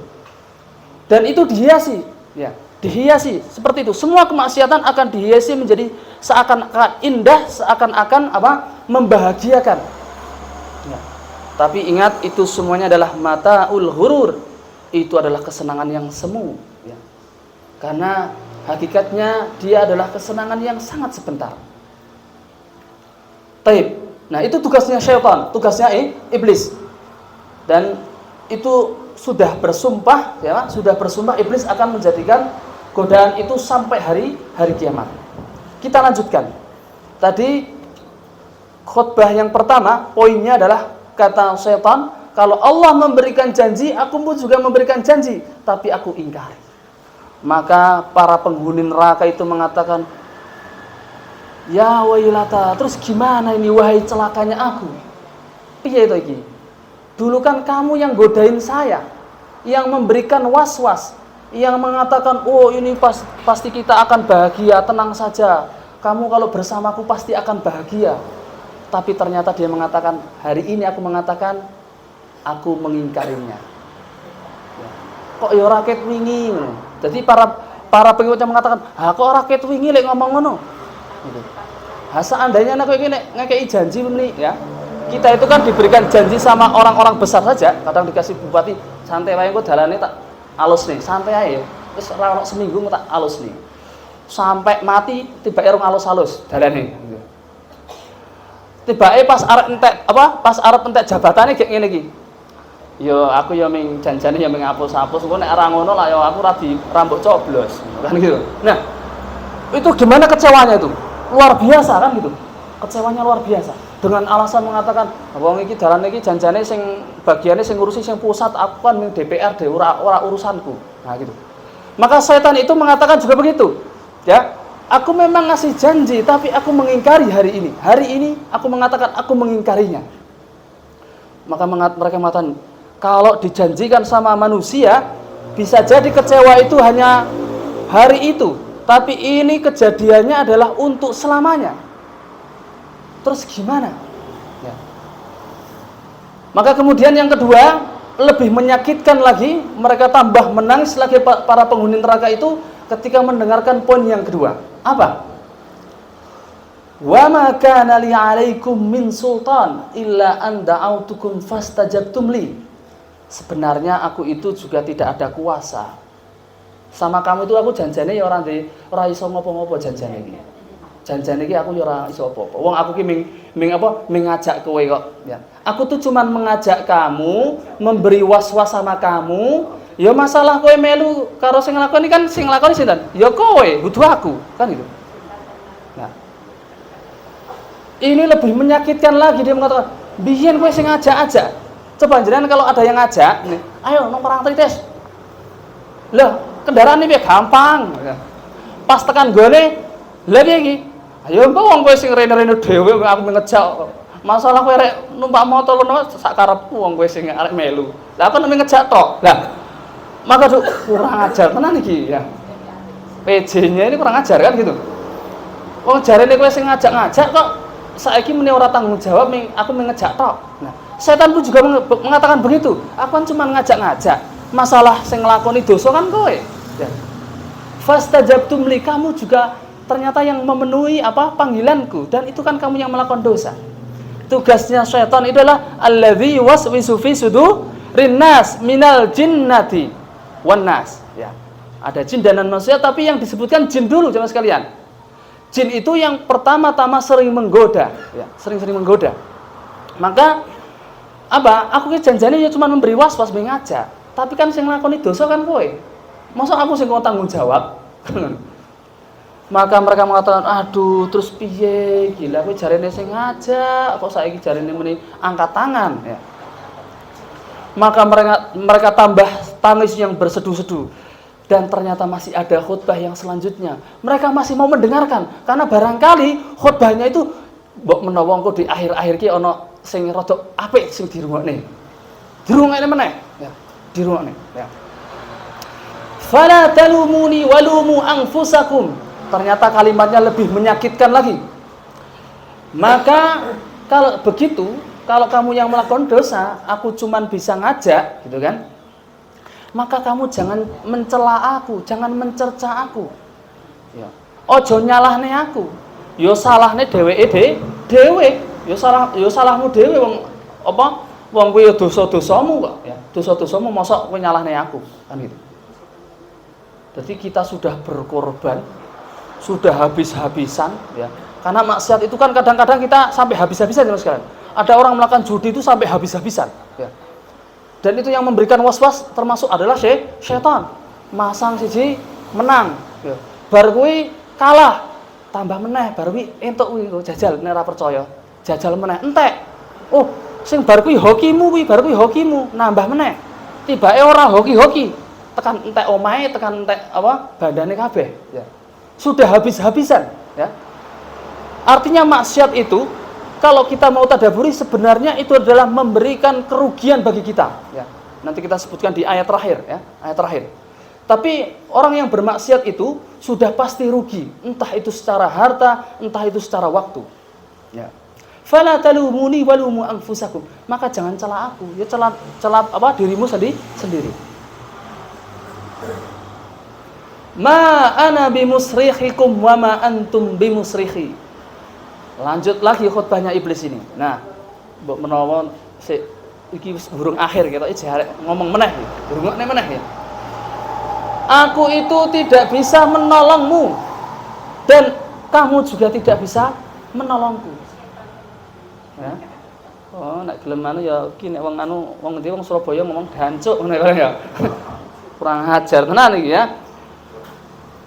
[SPEAKER 2] Dan itu dihiasi ya. Dihiasi seperti itu. Semua kemaksiatan akan dihiasi menjadi seakan-akan indah, seakan-akan apa? Membahagiakan. Ya. Tapi ingat, itu semuanya adalah mataul ghurur. Itu adalah kesenangan yang semu ya. Karena hakikatnya dia adalah kesenangan yang sangat sebentar. Taib. Nah, itu tugasnya syaitan, tugasnya iblis. Dan itu sudah bersumpah ya, iblis akan menjadikan godaan itu sampai hari kiamat. Kita lanjutkan. Tadi khutbah yang pertama, poinnya adalah kata syaitan, kalau Allah memberikan janji, aku pun juga memberikan janji, tapi aku ingkari. Maka para penghuni neraka itu mengatakan, ya wailata, terus gimana ini wahai celakanya aku? Piye itu iki? Dulu kan kamu yang godain saya, yang memberikan was-was, yang mengatakan, oh ini pasti kita akan bahagia, tenang saja. Kamu kalau bersamaku pasti akan bahagia. Tapi ternyata dia mengatakan, hari ini aku mengatakan, aku mengingkarinya. Kok ya rakyat wingi? Jadi para pengikutnya mengatakan, kok rakyat wingi lek ngomong ngono? Seandainya aku ini ngekei janji ini ya. Kita itu kan diberikan janji sama orang-orang besar saja. Kadang dikasih bupati, santai wae engko dalane tak alus nih, santai aja. Terus ora seminggu tak alus nih. Sampai mati tibake rong alus-alus dalane. Tibake pas arep entek jabatane kayak ngene iki. Yo aku yo ming janjane yo ming hapus-hapus, engko nek ora ngono lah yo aku ra di rambut coblos. Kan gitu. Nah, itu gimana kecewanya itu? Luar biasa kan gitu. Kecewanya luar biasa. Dengan alasan mengatakan, wong iki dalan iki janjane sing bagiane sing ngurusi sing pusat, aku kan ning DPRD ora urusanku. Nah gitu. Maka setan itu mengatakan juga begitu. Ya, aku memang ngasih janji tapi aku mengingkari hari ini. Hari ini aku mengatakan aku mengingkarinya. Maka mereka mengatakan, kalau dijanjikan sama manusia, bisa jadi kecewa itu hanya hari itu, tapi ini kejadiannya adalah untuk selamanya. Terus gimana? Ya. Maka kemudian yang kedua, lebih menyakitkan lagi, mereka tambah menangis lagi para penghuni neraka itu ketika mendengarkan poin yang kedua. Apa? Wa ma kana li 'alaikum min sultan illa an da'autukum fastajabtum li. Sebenarnya aku itu juga tidak ada kuasa. Sama kamu itu aku janjane ya ora iso ngopo-ngopo janjane iki. Janjane iki aku ya ora iso apa-apa. Wong aku ki ngajak kowe kok, ya. Aku tuh cuman mengajak kamu, memberi was-was sama kamu. Ya masalah kowe melu karo sing nglakoni kan sing nglakoni sinten? Ya kowe, kudu aku, kan gitu. Nah. Ini lebih menyakitkan lagi, dia mengatakan, "Biyen kowe sing ngajak-ajak. Coba jenengan kalau ada yang ngajak, nih, ayo nang perang tritis." Lah, kendaraan ini gampang. Pas tekan gone, lha piye iki? Ayo engko wong kowe sing rene-rene dhewe aku ngejak. Masalah kowe rek numpak motor lono sak karepku wong kowe sing arek melu. Lah aku nembe ngejak tok. Lah maka kurang ajar tenan iki ya. PJ-nya ini kurang ajar kan gitu. Wong jarene kowe sing ngajak-ngajak kok saiki meni ora tanggung jawab aku ngejak tok. Nah, setan pun juga mengatakan begitu. Aku kan cuma ngajak-ngajak. Masalah sing nglakoni dosa kan kowe. Ya. Fastajabtum li, kamu juga ternyata yang memenuhi panggilanku, dan itu kan kamu yang melakukan dosa. Tugasnya syaitan itu adalah alladzi waswisu fi sudurin nas minal jinnati wan nas. Ya. Ada jin dan manusia, tapi yang disebutkan jin dulu jemaah sekalian. Jin itu yang pertama-tama sering menggoda, ya, sering-sering menggoda. Maka aku ki janjane ya cuma memberi was-was ngajak, tapi kan sing nglakoni dosa kan kowe. Masa aku sing tanggung jawab? Maka mereka mengatakan, aduh, terus piye? Gila, kowe jarene sing ngajak, kok saiki jarene muni angkat tangan, ya. Maka mereka tambah tangis yang bersedu-sedu. dan ternyata masih ada khutbah yang selanjutnya. Mereka masih mau mendengarkan karena barangkali khutbahnya itu mbok menawa engko di akhir-akhir ki ana sing rada apik sing dirungokne. Dirungokne meneh, ya. Dirungokne, ya. Fala talumuni walumu anfusakum. Ternyata kalimatnya lebih menyakitkan lagi. Maka kalau begitu, kalau kamu yang melakukan dosa, aku cuman bisa ngajak, gitu kan? Maka kamu jangan mencela aku, jangan mencerca aku. Ya. Ojo nyalahne aku. Yo salahne dheweke dhewe. Yo salahmu dhewe wong apa? Wong kuwi yo dosa-dosamu kok, ya. Dosa-dosamu mosok kowe nyalahne aku, kan gitu. Jadi kita sudah berkorban, sudah habis-habisan, ya. Karena maksiat itu kan kadang-kadang kita sampai habis-habisan, ya sekalian. Ada orang melakukan judi itu sampai habis-habisan, ya. Dan itu yang memberikan was-was termasuk adalah syaitan. Masang siji menang, ya. Bar kuwi kalah, tambah meneh, bar kuwi entuk kuwi jajal nek ora percaya. Jajal meneh entek. Oh, sing bar kuwi hokimu kuwi, bar kuwi hokimu, nambah meneh. Tibake ora hoki-hoki. Tekan entek omahe, tekan entek apa? Bandane kabeh, ya. Sudah habis-habisan, ya. Artinya maksiat itu kalau kita mau tadaburi sebenarnya itu adalah memberikan kerugian bagi kita, ya. Nanti kita sebutkan di ayat terakhir, ya, ayat terakhir. Tapi orang yang bermaksiat itu sudah pasti rugi, entah itu secara harta, entah itu secara waktu, ya. Fala talumuni walumu anfusakum. Maka jangan cela aku, ya cela apa dirimu sendiri. Ma ana bimusrikhikum wa ma antum bimusrikhi. Lanjut lagi khutbahnya iblis ini. Nah, mbok menawa iki burung akhir kita ngomong meneh, burung meneh ya. Aku itu tidak bisa menolongmu dan kamu juga tidak bisa menolongku. Ya. Oh, nek gelem anu ya iki nek wong anu wong endi wong Surabaya ngomong dancuk ngene ya. Kurang ajar tenan iki ya.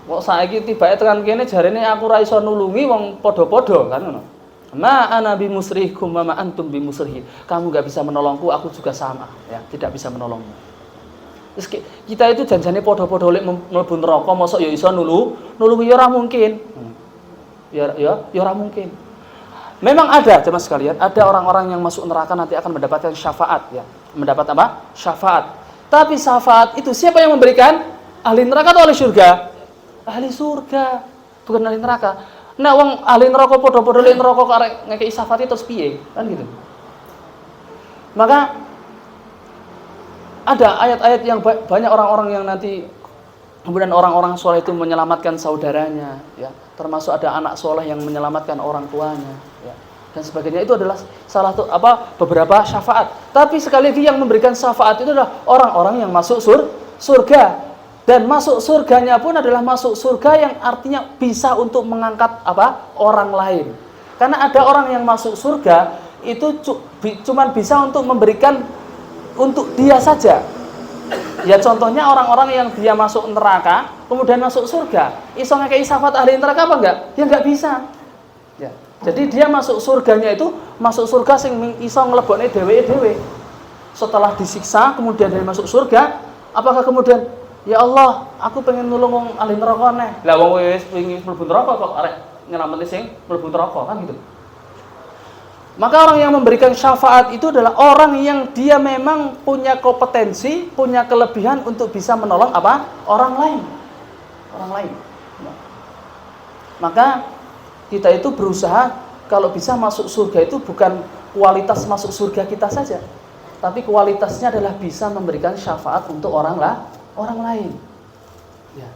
[SPEAKER 2] Kok saiki tibake tekan kene jarene aku ora iso nulungi wong padha-padha kan ngono. Ma ana bimusrihikum wa ma antum bimusrihi. Kamu enggak bisa menolongku, aku juga sama, ya, tidak bisa menolongmu. Terus kita itu janjane padha-padha lek mlebu neraka mosok ya iso nulungi ya ora mungkin. Ya ora mungkin. Memang ada jemaah sekalian, ada orang-orang yang masuk neraka nanti akan mendapatkan syafaat, ya. Mendapat apa? Syafaat. Tapi syafaat itu siapa yang memberikan? Ahli neraka atau ahli surga? Ahli surga, bukan ahli neraka. Nah, wong ahli neraka padha-padha lek neraka kok arek ngekeki syafaat terus piye? Kan gitu. Maka ada ayat-ayat yang banyak orang-orang yang nanti kemudian orang-orang soleh itu menyelamatkan saudaranya, ya. Termasuk ada anak soleh yang menyelamatkan orang tuanya, ya. Dan sebagainya. Itu adalah salah satu beberapa syafaat. Tapi sekali lagi yang memberikan syafaat itu adalah orang-orang yang masuk surga. Dan masuk surganya pun adalah masuk surga yang artinya bisa untuk mengangkat orang lain. Karena ada orang yang masuk surga itu cuma bisa untuk memberikan untuk dia saja. Ya contohnya orang-orang yang dia masuk neraka kemudian masuk surga, iso ngekei syafaat ahli neraka apa enggak? Ya enggak bisa. Ya. Jadi dia masuk surganya itu masuk surga sing iso nglebokne dhewe-dhewe. Setelah disiksa kemudian dia masuk surga, apakah kemudian ya Allah, aku pengen nulung wong ahli neraka neh. Lah wong wis pengen mlebu neraka kok arek nyelameti sing mlebu neraka kan gitu. Maka orang yang memberikan syafaat itu adalah orang yang dia memang punya kompetensi, punya kelebihan untuk bisa menolong orang lain. Orang lain. Maka kita itu berusaha kalau bisa masuk surga itu bukan kualitas masuk surga kita saja, tapi kualitasnya adalah bisa memberikan syafaat untuk orang lain. Ya.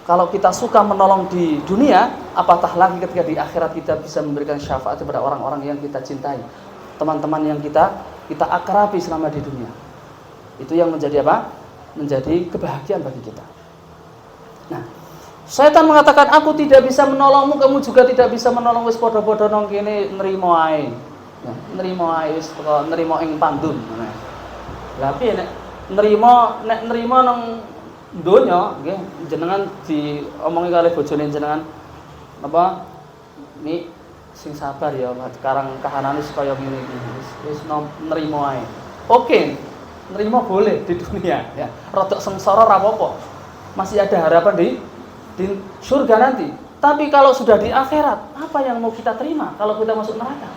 [SPEAKER 2] Kalau kita suka menolong di dunia, apatah lagi ketika di akhirat kita bisa memberikan syafaat kepada orang-orang yang kita cintai, teman-teman yang kita akrabi selama di dunia. Itu yang menjadi menjadi kebahagiaan bagi kita. Nah, setan mengatakan aku tidak bisa menolongmu, kamu juga tidak bisa menolong, wis padha-padha nang kene nrimo ae. Ya, nrimo ae wis nrimo ing pandun. Lah piye nek nrimo nang donya nggih jenengan diomongi kali bojone jenengan ini sing sabar ya sekarang kahanane kaya ngene iki wis nrimo ae. Oke, nrimo boleh di dunia ya. Rodok sengsara ora apa-apa. masih ada harapan di surga nanti. Tapi kalau sudah di akhirat, apa yang mau kita terima kalau kita masuk neraka?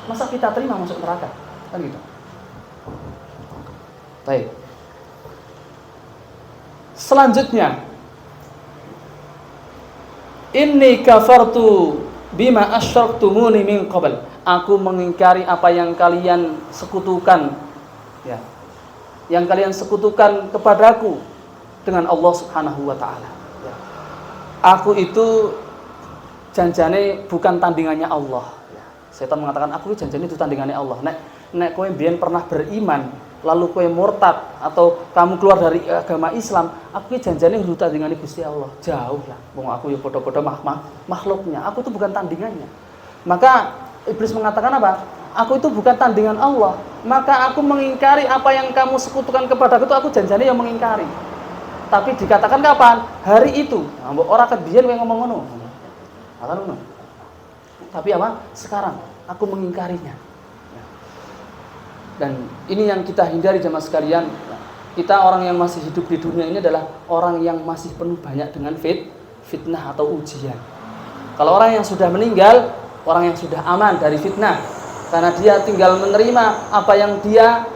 [SPEAKER 2] Masa kita terima masuk neraka? Kan gitu. Baik. Selanjutnya, inni kafartu bima asyraktumuni min qabl. Aku mengingkari apa yang kalian sekutukan, ya. Yang kalian sekutukan kepadaku dengan Allah Subhanahu wa taala. Ya. Aku itu janjane bukan tandingannya Allah. Ya. Setan mengatakan aku janjane itu tandingannya Allah. Nek kowe mbiyen pernah beriman, lalu kowe murtad atau kamu keluar dari agama Islam, aku janjane kudu tandingane Gusti Allah. Jauh lah. Wong aku ya padha-padha makhluknya. Aku itu bukan tandingannya. Maka iblis mengatakan apa? Aku itu bukan tandingan Allah. Maka aku mengingkari apa yang kamu sekutukan kepadaku itu, aku janjane yang mengingkari. Tapi dikatakan kapan? Hari itu. Nah, mbok ora kebiyen kowe ngomong ngono. Akan ngono. Tapi apa? Sekarang aku mengingkarinya. Dan ini yang kita hindari jemaah sekalian. Kita orang yang masih hidup di dunia ini adalah orang yang masih penuh banyak dengan fitnah atau ujian. Kalau orang yang sudah meninggal, orang yang sudah aman dari fitnah, karena dia tinggal menerima apa yang dia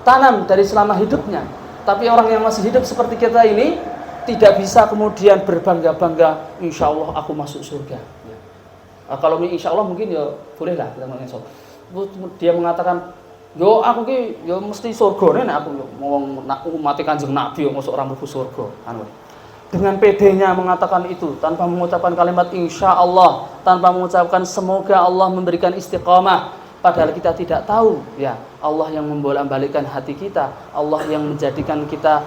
[SPEAKER 2] tanam dari selama hidupnya. Tapi orang yang masih hidup seperti kita ini tidak bisa kemudian berbangga-bangga, insya Allah aku masuk surga. Kalau insya Allah mungkin ya bolehlah kita ngomong insya Allah. Dia mengatakan, yo aku ki yo mesti surga nek aku yo ngomong umat Kanjeng Nabi yo mosok ora mlebu surga. Dengan pedenya mengatakan itu tanpa mengucapkan kalimat insya Allah, tanpa mengucapkan semoga Allah memberikan istiqamah, padahal kita tidak tahu ya Allah yang membolak-balikkan hati kita, Allah yang menjadikan kita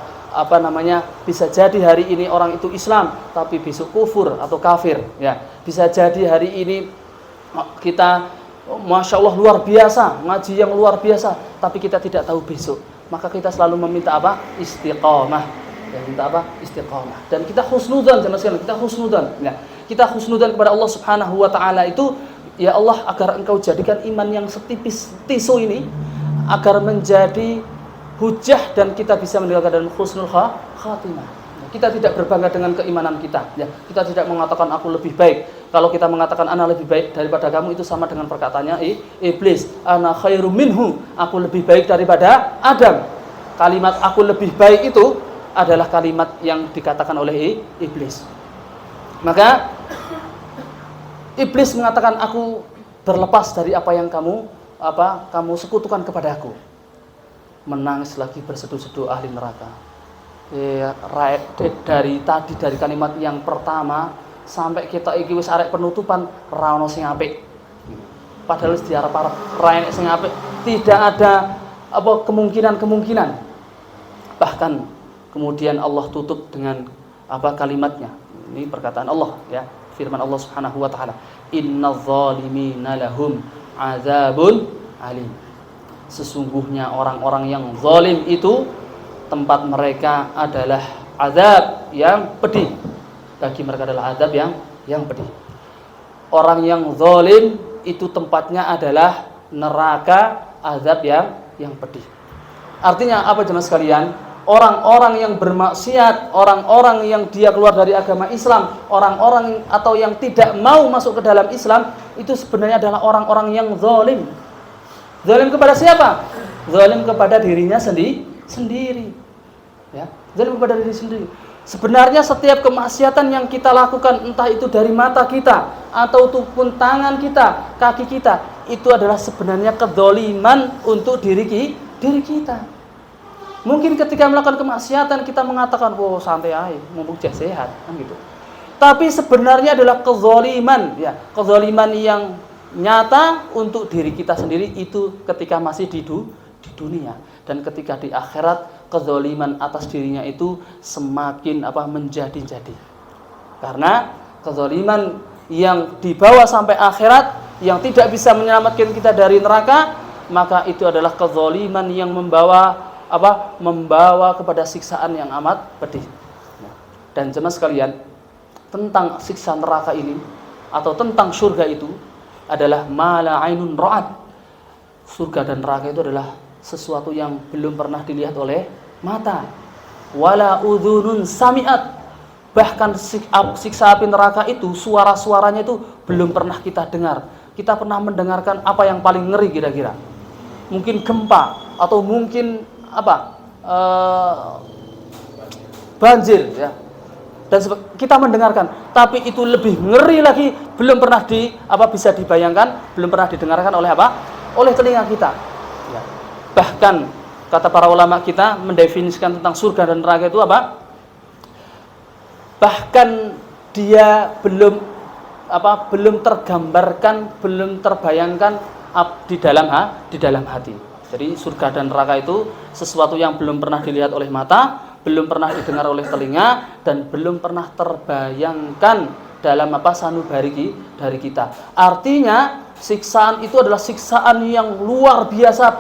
[SPEAKER 2] bisa jadi hari ini orang itu Islam tapi besok kufur atau kafir ya. Bisa jadi hari ini kita Masya Allah luar biasa, ngaji yang luar biasa, tapi kita tidak tahu besok. Maka kita selalu meminta apa? Istiqamah. Ya, minta apa? Istiqamah. Dan kita husnudzan jemaah sekalian, kita husnudzan. Ya. Kita husnudzan kepada Allah Subhanahu wa taala itu, ya Allah, agar Engkau jadikan iman yang setipis tisu ini agar menjadi hujah dan kita bisa meninggalkan dalam husnul khatimah. Kita tidak berbangga dengan keimanan kita. Ya, kita tidak mengatakan aku lebih baik. Kalau kita mengatakan ana lebih baik daripada kamu, itu sama dengan perkataannya iblis. Ana khairum minhu. Aku lebih baik daripada Adam. Kalimat aku lebih baik itu adalah kalimat yang dikatakan oleh iblis. Maka iblis mengatakan aku berlepas dari apa yang kamu sekutukan kepadaku. Menangis lagi berseduh-seduh ahli neraka. Ya, dari kalimat yang pertama sampai kita iki wis arek penutupan ra ono sing apik. Padahal wis diarep-arep ra enek sing apik, tidak ada kemungkinan. Bahkan kemudian Allah tutup dengan kalimatnya. Ini perkataan Allah ya, firman Allah Subhanahu wa taala. Innadz zalimina lahum adzabun alim. Sesungguhnya orang-orang yang zalim itu tempat mereka adalah azab yang pedih. Bagi mereka adalah azab yang pedih. Orang yang zalim itu tempatnya adalah neraka, azab yang pedih. Artinya apa jemaah sekalian? Orang-orang yang bermaksiat, orang-orang yang dia keluar dari agama Islam, orang-orang atau yang tidak mau masuk ke dalam Islam, itu sebenarnya adalah orang-orang yang zalim. Zalim kepada siapa? Zalim kepada dirinya sendiri. Ya, zalim kepada diri sendiri. Sebenarnya setiap kemaksiatan yang kita lakukan, entah itu dari mata kita ataupun tangan kita, kaki kita, itu adalah sebenarnya kedzaliman untuk diri kita. Mungkin ketika melakukan kemaksiatan kita mengatakan, "Oh, santai aja, mumpung sehat," kan gitu. Tapi sebenarnya adalah kedzaliman, ya, kedzaliman yang nyata untuk diri kita sendiri itu ketika masih di dunia, dan ketika di akhirat kedzaliman atas dirinya itu semakin menjadi-jadi. Karena kedzaliman yang dibawa sampai akhirat yang tidak bisa menyelamatkan kita dari neraka, maka itu adalah kedzaliman yang membawa kepada siksaan yang amat pedih. Dan jemaah sekalian, tentang siksa neraka ini atau tentang surga itu adalah mala ainun ra'at. Surga dan neraka itu adalah sesuatu yang belum pernah dilihat oleh mata. wala udhunun sami'at. Bahkan siksa api neraka itu suara-suaranya itu belum pernah kita dengar. Kita pernah mendengarkan apa yang paling ngeri kira-kira? Mungkin gempa atau mungkin apa? Banjir ya. Dan kita mendengarkan, tapi itu lebih ngeri lagi, belum pernah bisa dibayangkan, belum pernah didengarkan oleh apa? Oleh telinga kita. Ya. Bahkan kata para ulama kita mendefinisikan tentang surga dan neraka itu apa? Bahkan dia belum tergambarkan, belum terbayangkan di dalam hati. Jadi surga dan neraka itu sesuatu yang belum pernah dilihat oleh mata, belum pernah didengar oleh telinga, dan belum pernah terbayangkan dalam sanubari dari kita. Artinya siksaan itu adalah siksaan yang luar biasa,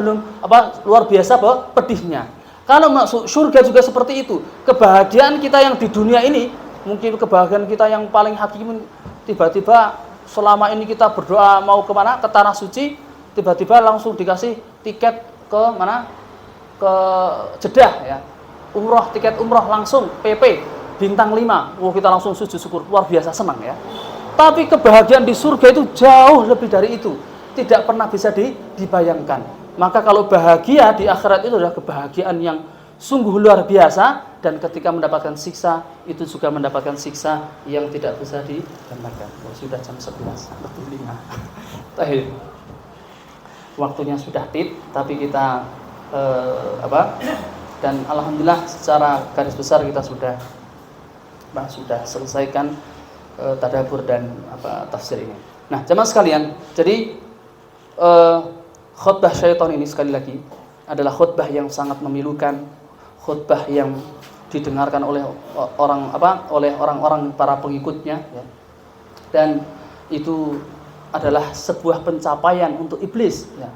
[SPEAKER 2] pedihnya. Kalau masuk surga juga seperti itu. Kebahagiaan kita yang di dunia ini, mungkin kebahagiaan kita yang paling hakiki, tiba-tiba selama ini kita berdoa mau kemana? Ke tanah suci, tiba-tiba langsung dikasih tiket ke mana? Ke Jeddah ya. Umroh, tiket umroh langsung PP bintang 5. Kita langsung sujud syukur, luar biasa senang ya. Tapi kebahagiaan di surga itu jauh lebih dari itu, tidak pernah bisa dibayangkan. Maka kalau bahagia di akhirat itu adalah kebahagiaan yang sungguh luar biasa, dan ketika mendapatkan siksa itu juga mendapatkan siksa yang tidak bisa digambarkan. Sudah jam 11:45. Waktunya sudah tapi kita dan alhamdulillah secara garis besar kita sudah selesaikan tadabbur dan tafsir ini. Nah, jemaah sekalian, jadi khutbah syaitan ini sekali lagi adalah khutbah yang sangat memilukan, khutbah yang didengarkan oleh orang-orang para pengikutnya ya. Dan itu adalah sebuah pencapaian untuk iblis ya.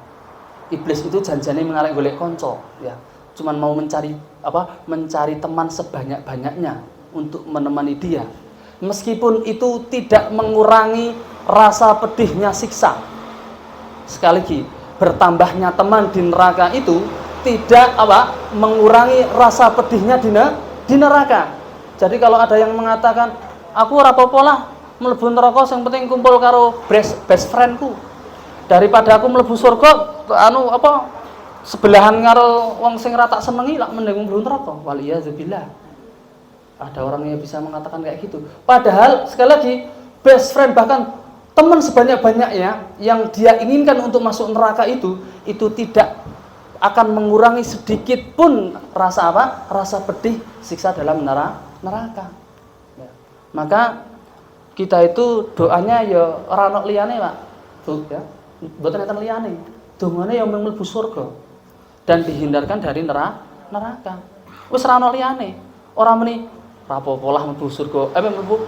[SPEAKER 2] Iblis itu janjane mengarek golek konco ya. Cuman mau mencari teman sebanyak-banyaknya untuk menemani dia. Meskipun itu tidak mengurangi rasa pedihnya siksa. Sekali lagi, bertambahnya teman di neraka itu tidak mengurangi rasa pedihnya di neraka. Jadi kalau ada yang mengatakan, aku ora apa-apa lah mlebu neraka, sing penting kumpul karo best friendku, daripada aku mlebu surga sebelahan karo wong sing ra tak senengi lak mending mlebu neraka. Waliyazubillah. Ada orang yang bisa mengatakan kayak gitu. Padahal sekali lagi, best friend, bahkan teman sebanyak-banyaknya yang dia inginkan untuk masuk neraka itu tidak akan mengurangi sedikit pun rasa pedih siksa dalam neraka. Ya. Maka kita itu doanya ya ora ono liyane, Pak. Bu, ya. Mboten enten liyane. Dongane ya mlebu surga dan dihindarkan dari neraka. Wis ora ono liyane. Ora meni ora apa-apa lah mlebu surga.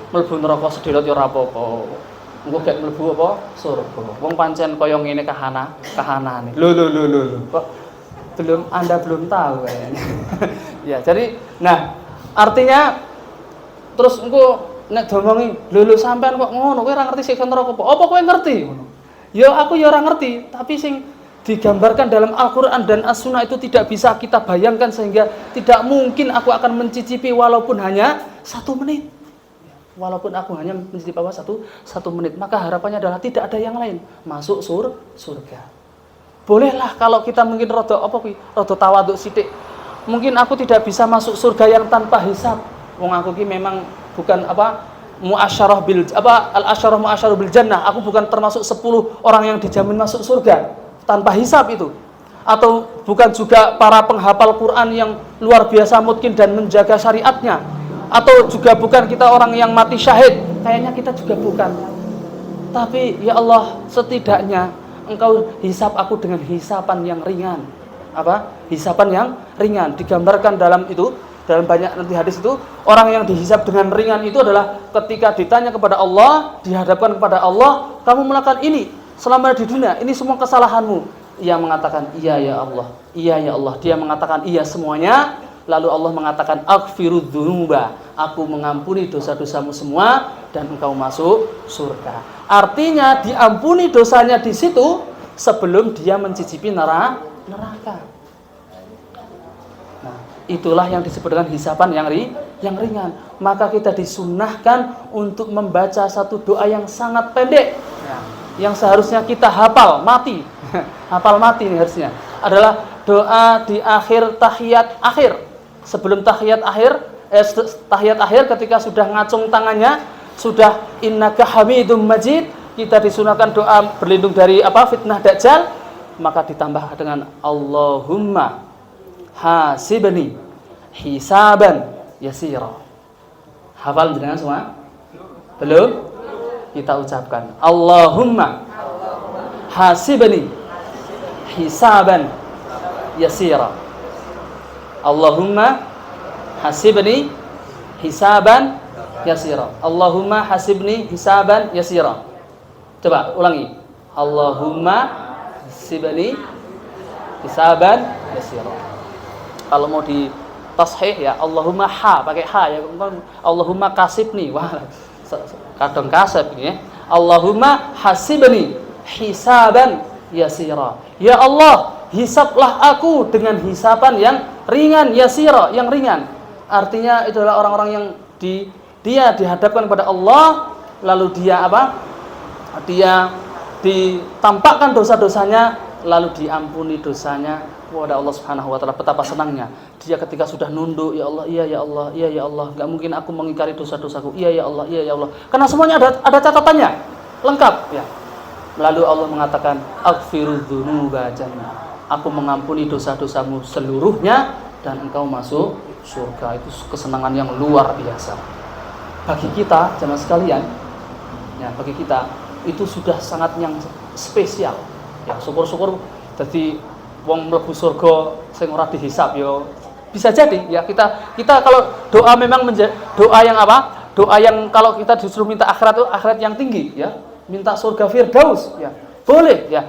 [SPEAKER 2] Mlebu neraka sedherot ya ora apa-apa. Engko gek mlebu surga. Wong pancen kaya ngene kahanane. Lho. Kok Anda belum tahu kayaknya. Ya, jadi artinya terus engko nek domongi, lho sampean kok ngono, kowe ora ngerti siksa neraka apa? Apa kowe ngerti ngono? Ya aku ya ora ngerti, tapi sing digambarkan dalam Al-Qur'an dan As-Sunnah itu tidak bisa kita bayangkan, sehingga tidak mungkin aku akan mencicipi walaupun hanya 1 menit. Walaupun aku hanya mencicipi satu menit, maka harapannya adalah tidak ada yang lain, masuk surga. Bolehlah kalau kita mungkin rada tawaduk sithik. Mungkin aku tidak bisa masuk surga yang tanpa hisab. Wong aku ki memang bukan muasyarah al-asyarah muasyarah bil jannah. Aku bukan termasuk 10 orang yang dijamin masuk surga tanpa hisab itu. Atau bukan juga para penghafal Quran yang luar biasa mungkin dan menjaga syariatnya. Atau juga bukan kita orang yang mati syahid. Kayaknya kita juga bukan. Tapi ya Allah, setidaknya Engkau hisab aku dengan hisapan yang ringan. Hisapan yang ringan. Digambarkan dalam banyak nanti hadis itu, orang yang dihisab dengan ringan itu adalah ketika ditanya kepada Allah, dihadapkan kepada Allah, kamu melakukan ini selama di dunia, ini semua kesalahanmu. Ia mengatakan, iya ya Allah, iya ya Allah. Dia mengatakan iya semuanya. Lalu Allah mengatakan, aghfirudz dzunuba, aku mengampuni dosa-dosamu semua dan engkau masuk surga. Artinya diampuni dosanya di situ sebelum dia mencicipi neraka. Nah, itulah yang disebut dengan hisaban yang ringan. Maka kita disunnahkan untuk membaca satu doa yang sangat pendek, yang seharusnya kita hafal mati. Hafal mati ini harusnya adalah doa di akhir tahiyat akhir. Sebelum tahiyat akhir ketika sudah ngacung tangannya, sudah innaka hamidum majid, kita disunahkan doa berlindung dari fitnah dajjal, maka ditambah dengan Allahumma hasibni hisaban yasira. Hafal dengan semua? Belum? Kita ucapkan Allahumma hasibni hisaban yasira. Allahumma hasibni hisaban yasira. Allahumma hasibni hisaban yasira. Coba ulangi. Allahumma hasibni hisaban yasira. Kalau mau di tashih ya Allahumma pakai ya. Allahumma kasibni. Wah, kadang kasab ya. Allahumma hasibni hisaban yasira. Ya Allah, hisablah aku dengan hisaban yang ringan, yasira, yang ringan. Artinya itu adalah orang-orang yang dia dihadapkan kepada Allah, lalu dia Dia ditampakkan dosa-dosanya, lalu diampuni dosanya kepada Allah Subhanahu wa taala. Betapa senangnya dia ketika sudah nunduk, ya Allah, iya ya Allah, iya ya Allah, enggak mungkin aku mengingkari dosa-dosaku. Iya ya Allah, iya ya Allah. Karena semuanya ada catatannya, lengkap ya. Lalu Allah mengatakan, "Aghfiru dzunuba jannah." Aku mengampuni dosa-dosamu seluruhnya dan engkau masuk surga. Itu kesenangan yang luar biasa. Bagi kita, jemaah sekalian, ya bagi kita itu sudah sangat yang spesial. Ya, syukur-syukur jadi wong mlebu surga sing ora dihisab yo. Bisa jadi ya kita kalau doa memang doa yang doa yang kalau kita disuruh minta akhirat itu akhirat yang tinggi ya. Minta surga firdaus ya. Boleh ya.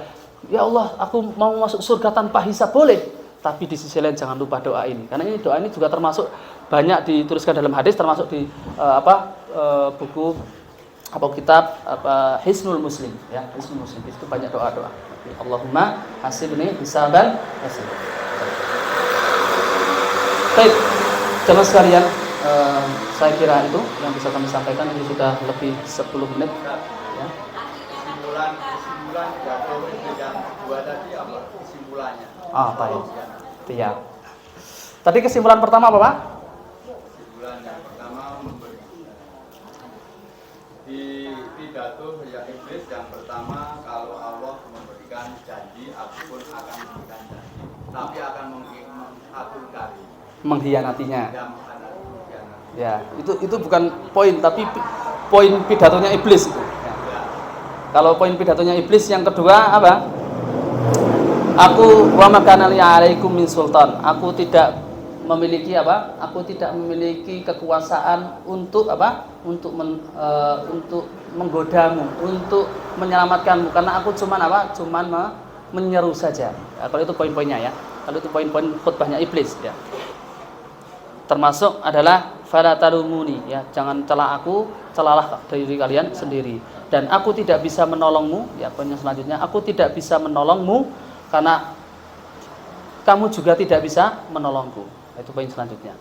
[SPEAKER 2] Ya Allah, aku mau masuk surga tanpa hisab, boleh. Tapi di sisi lain jangan lupa doa ini. Karena ini doa ini juga termasuk banyak dituliskan dalam hadis, termasuk di buku kitab Hisnul Muslim ya. Hisnul Muslim itu banyak doa-doa. Allahumma hasibni hisaban yasir. Baik, jemaah sekalian, saya kira itu yang bisa kami sampaikan. Ini sudah lebih 10 menit ya. Kesimpulan yang dua tadi apa kesimpulannya? Baik. Iya. Tadi kesimpulan pertama apa, Pak?
[SPEAKER 4] Kesimpulan yang pertama di pidato ya Iblis yang pertama, kalau Allah memberikan janji, aku pun akan memberikan janji, tapi akan
[SPEAKER 2] mengkhianatinya. Ya, itu bukan poin, tapi poin pidatonya iblis itu. Ya. Kalau poin pidatonya iblis yang kedua apa? Aku wa makana li 'alaikum min sultan. Aku tidak memiliki apa? Aku tidak memiliki kekuasaan untuk apa? Untuk menggodamu, untuk menyelamatkanmu, karena aku cuman apa? Cuman menyeru saja. Ya, kalau itu poin-poinnya ya. Kalau itu poin-poin khutbahnya iblis ya. Termasuk adalah fala tarumuni ya, jangan celah aku, celalah diri kalian sendiri. Dan aku tidak bisa menolongmu ya, poin yang selanjutnya, aku tidak bisa menolongmu karena kamu juga tidak bisa menolongku. Itu poin selanjutnya.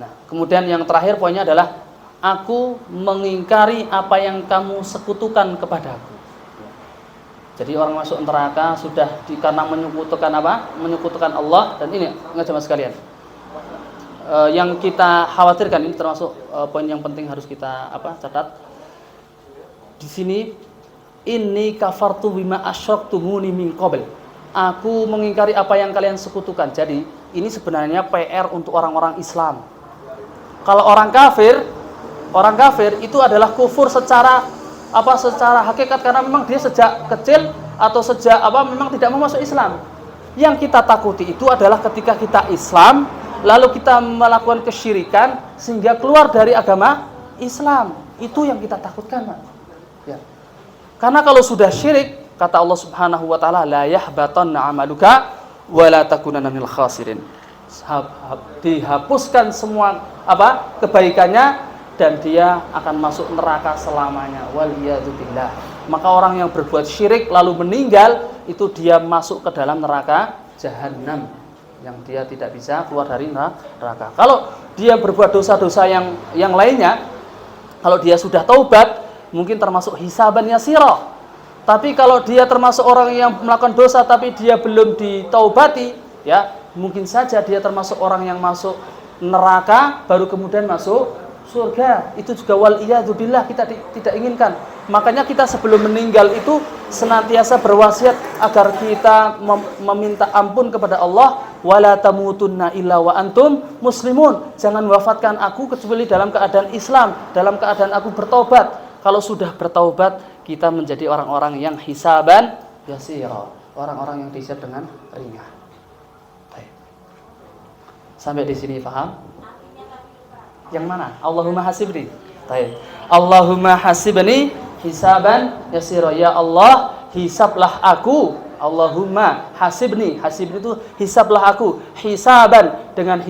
[SPEAKER 2] Nah, kemudian yang terakhir poinnya adalah aku mengingkari apa yang kamu sekutukan kepadaku. Jadi orang masuk neraka sudah karena menyekutukan apa? Menyekutukan Allah. Dan ini jemaah sekalian, yang kita khawatirkan ini termasuk poin yang penting harus kita catat. Di sini inni kafartu bima asyraktumuni min qabl. Aku mengingkari apa yang kalian sekutukan. Jadi ini sebenarnya PR untuk orang-orang Islam. Kalau orang kafir itu adalah kufur secara hakikat, karena memang dia sejak kecil atau sejak memang tidak mau masuk Islam. Yang kita takuti itu adalah ketika kita Islam lalu kita melakukan kesyirikan sehingga keluar dari agama Islam. Itu yang kita takutkan, Pak. Ya. Karena kalau sudah syirik, kata Allah Subhanahu wa taala, la yahbatanna 'amaluka wa la takunanna minal khasirin. Dihapuskan semua kebaikannya dan dia akan masuk neraka selamanya. Waliyadzubillah. Maka orang yang berbuat syirik lalu meninggal, itu dia masuk ke dalam neraka jahanam. yang dia tidak bisa keluar dari neraka. Kalau dia berbuat dosa-dosa yang lainnya, kalau dia sudah taubat, mungkin termasuk hisaban yasira. Tapi kalau dia termasuk orang yang melakukan dosa tapi dia belum ditaubati, ya, mungkin saja dia termasuk orang yang masuk neraka baru kemudian masuk surga. Itu juga waliyadzubillah, kita tidak inginkan. Makanya kita sebelum meninggal itu senantiasa berwasiat agar kita meminta ampun kepada Allah, wala tamutunna illa wa antum muslimun. Jangan wafatkan aku kecuali dalam keadaan Islam, dalam keadaan aku bertobat. Kalau sudah bertaubat, kita menjadi orang-orang yang hisaban yasira, orang-orang yang dihisab dengan ringan. Baik. Sampai di sini paham? Yang mana? Allahumma hasibni. Baik. Allahumma hasibni hisaban yasira. Ya Allah, hisablah aku. Allahumma hasibni. Hasibni itu hisablah aku. Hisaban, dengan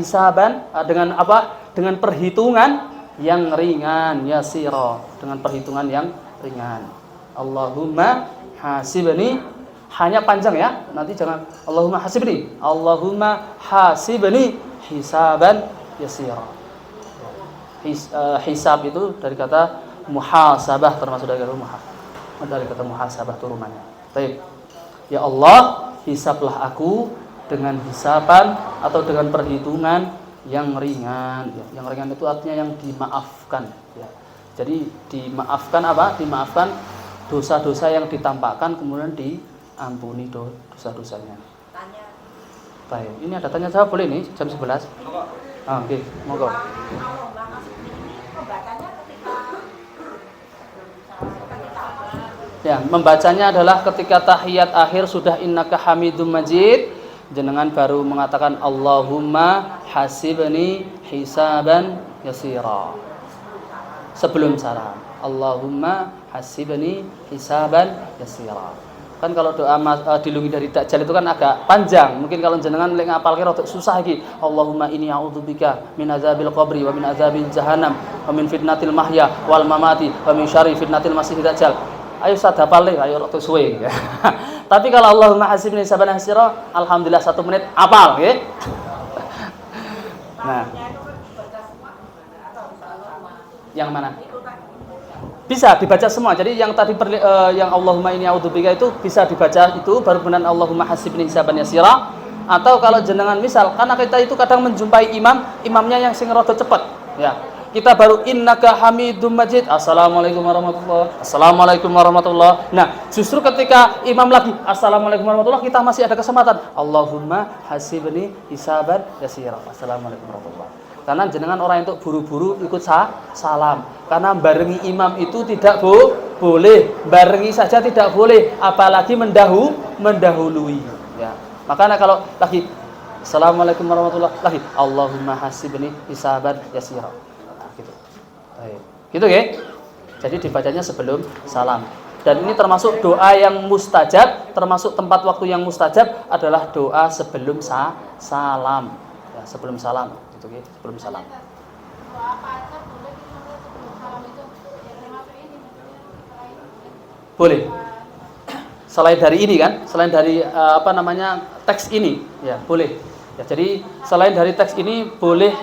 [SPEAKER 2] dengan apa? Dengan perhitungan yang ringan, yasira, dengan perhitungan yang ringan. Allahumma hasibni, hanya panjang ya. Nanti jangan Allahumma hasibni. Allahumma hasibni hisaban yasira. Hisab itu dari kata muhasabah, termasuk dari kata muhasabah turunannya. Baik. Ya Allah, hisablah aku dengan hisaban atau dengan perhitungan yang ringan. Yang ringan itu artinya yang dimaafkan. Ya. Jadi dimaafkan apa? Dimaafkan dosa-dosa yang ditampakkan, kemudian diampuni dosa-dosanya. Baik. Ini ada tanya jawab boleh nih jam 11. Oke, monggo. Ya, membacanya adalah ketika tahiyat akhir sudah innaka hamidum majid, jenengan baru mengatakan Allahumma hasibni hisaban yasira. Sebelum salam, Allahumma hasibni hisaban yasira. Kan kalau doa dilindungi dari dajjal itu kan agak panjang. Mungkin kalau jenengan lek ngapalke rada susah iki. Allahumma inni a'udzubika min azabil qabri wa min azabil jahannam wa min fitnatil mahya wal mamati wa min syarri fitnatil masiihid dajjal. Ayo sadapal le, ayo rada suwe. Tapi kalau Allahumma hasibni hisaban yasira, alhamdulillah 1 menit apal nggih. Nah. Yang mana? Bisa dibaca semua. Jadi yang tadi yang Allahumma inni a'udzubika itu bisa dibaca itu baru kemudian Allahumma hasibni hisaban yasira. Atau kalau jenengan misal karena kita itu kadang menjumpai imamnya yang sing rada cepet ya. Kita baru innaka hamidum majid. Assalamualaikum warahmatullahi. Assalamualaikum warahmatullahi. Nah, justru ketika imam lagi assalamualaikum warahmatullahi, kita masih ada kesempatan Allahumma hasibni hisaban yasira. Assalamualaikum warahmatullahi. Karena jenengan orang itu buru-buru ikut salam. Karena barengi imam itu tidak boleh, barengi saja tidak boleh, apalagi mendahului. Ya. Makanya kalau lagi Assalamualaikum warahmatullahi lagi Allahumma hasibni hisaban yasira. Nah, gitu. Baik. Gitu ya. Jadi dibacanya sebelum salam. Dan ini termasuk doa yang mustajab, termasuk tempat waktu yang mustajab adalah doa sebelum salam. Ya, sebelum salam. Gitu ya, sebelum salam. Boleh. Selain dari ini kan, selain dari teks ini, ya boleh. Ya, jadi selain dari teks ini boleh.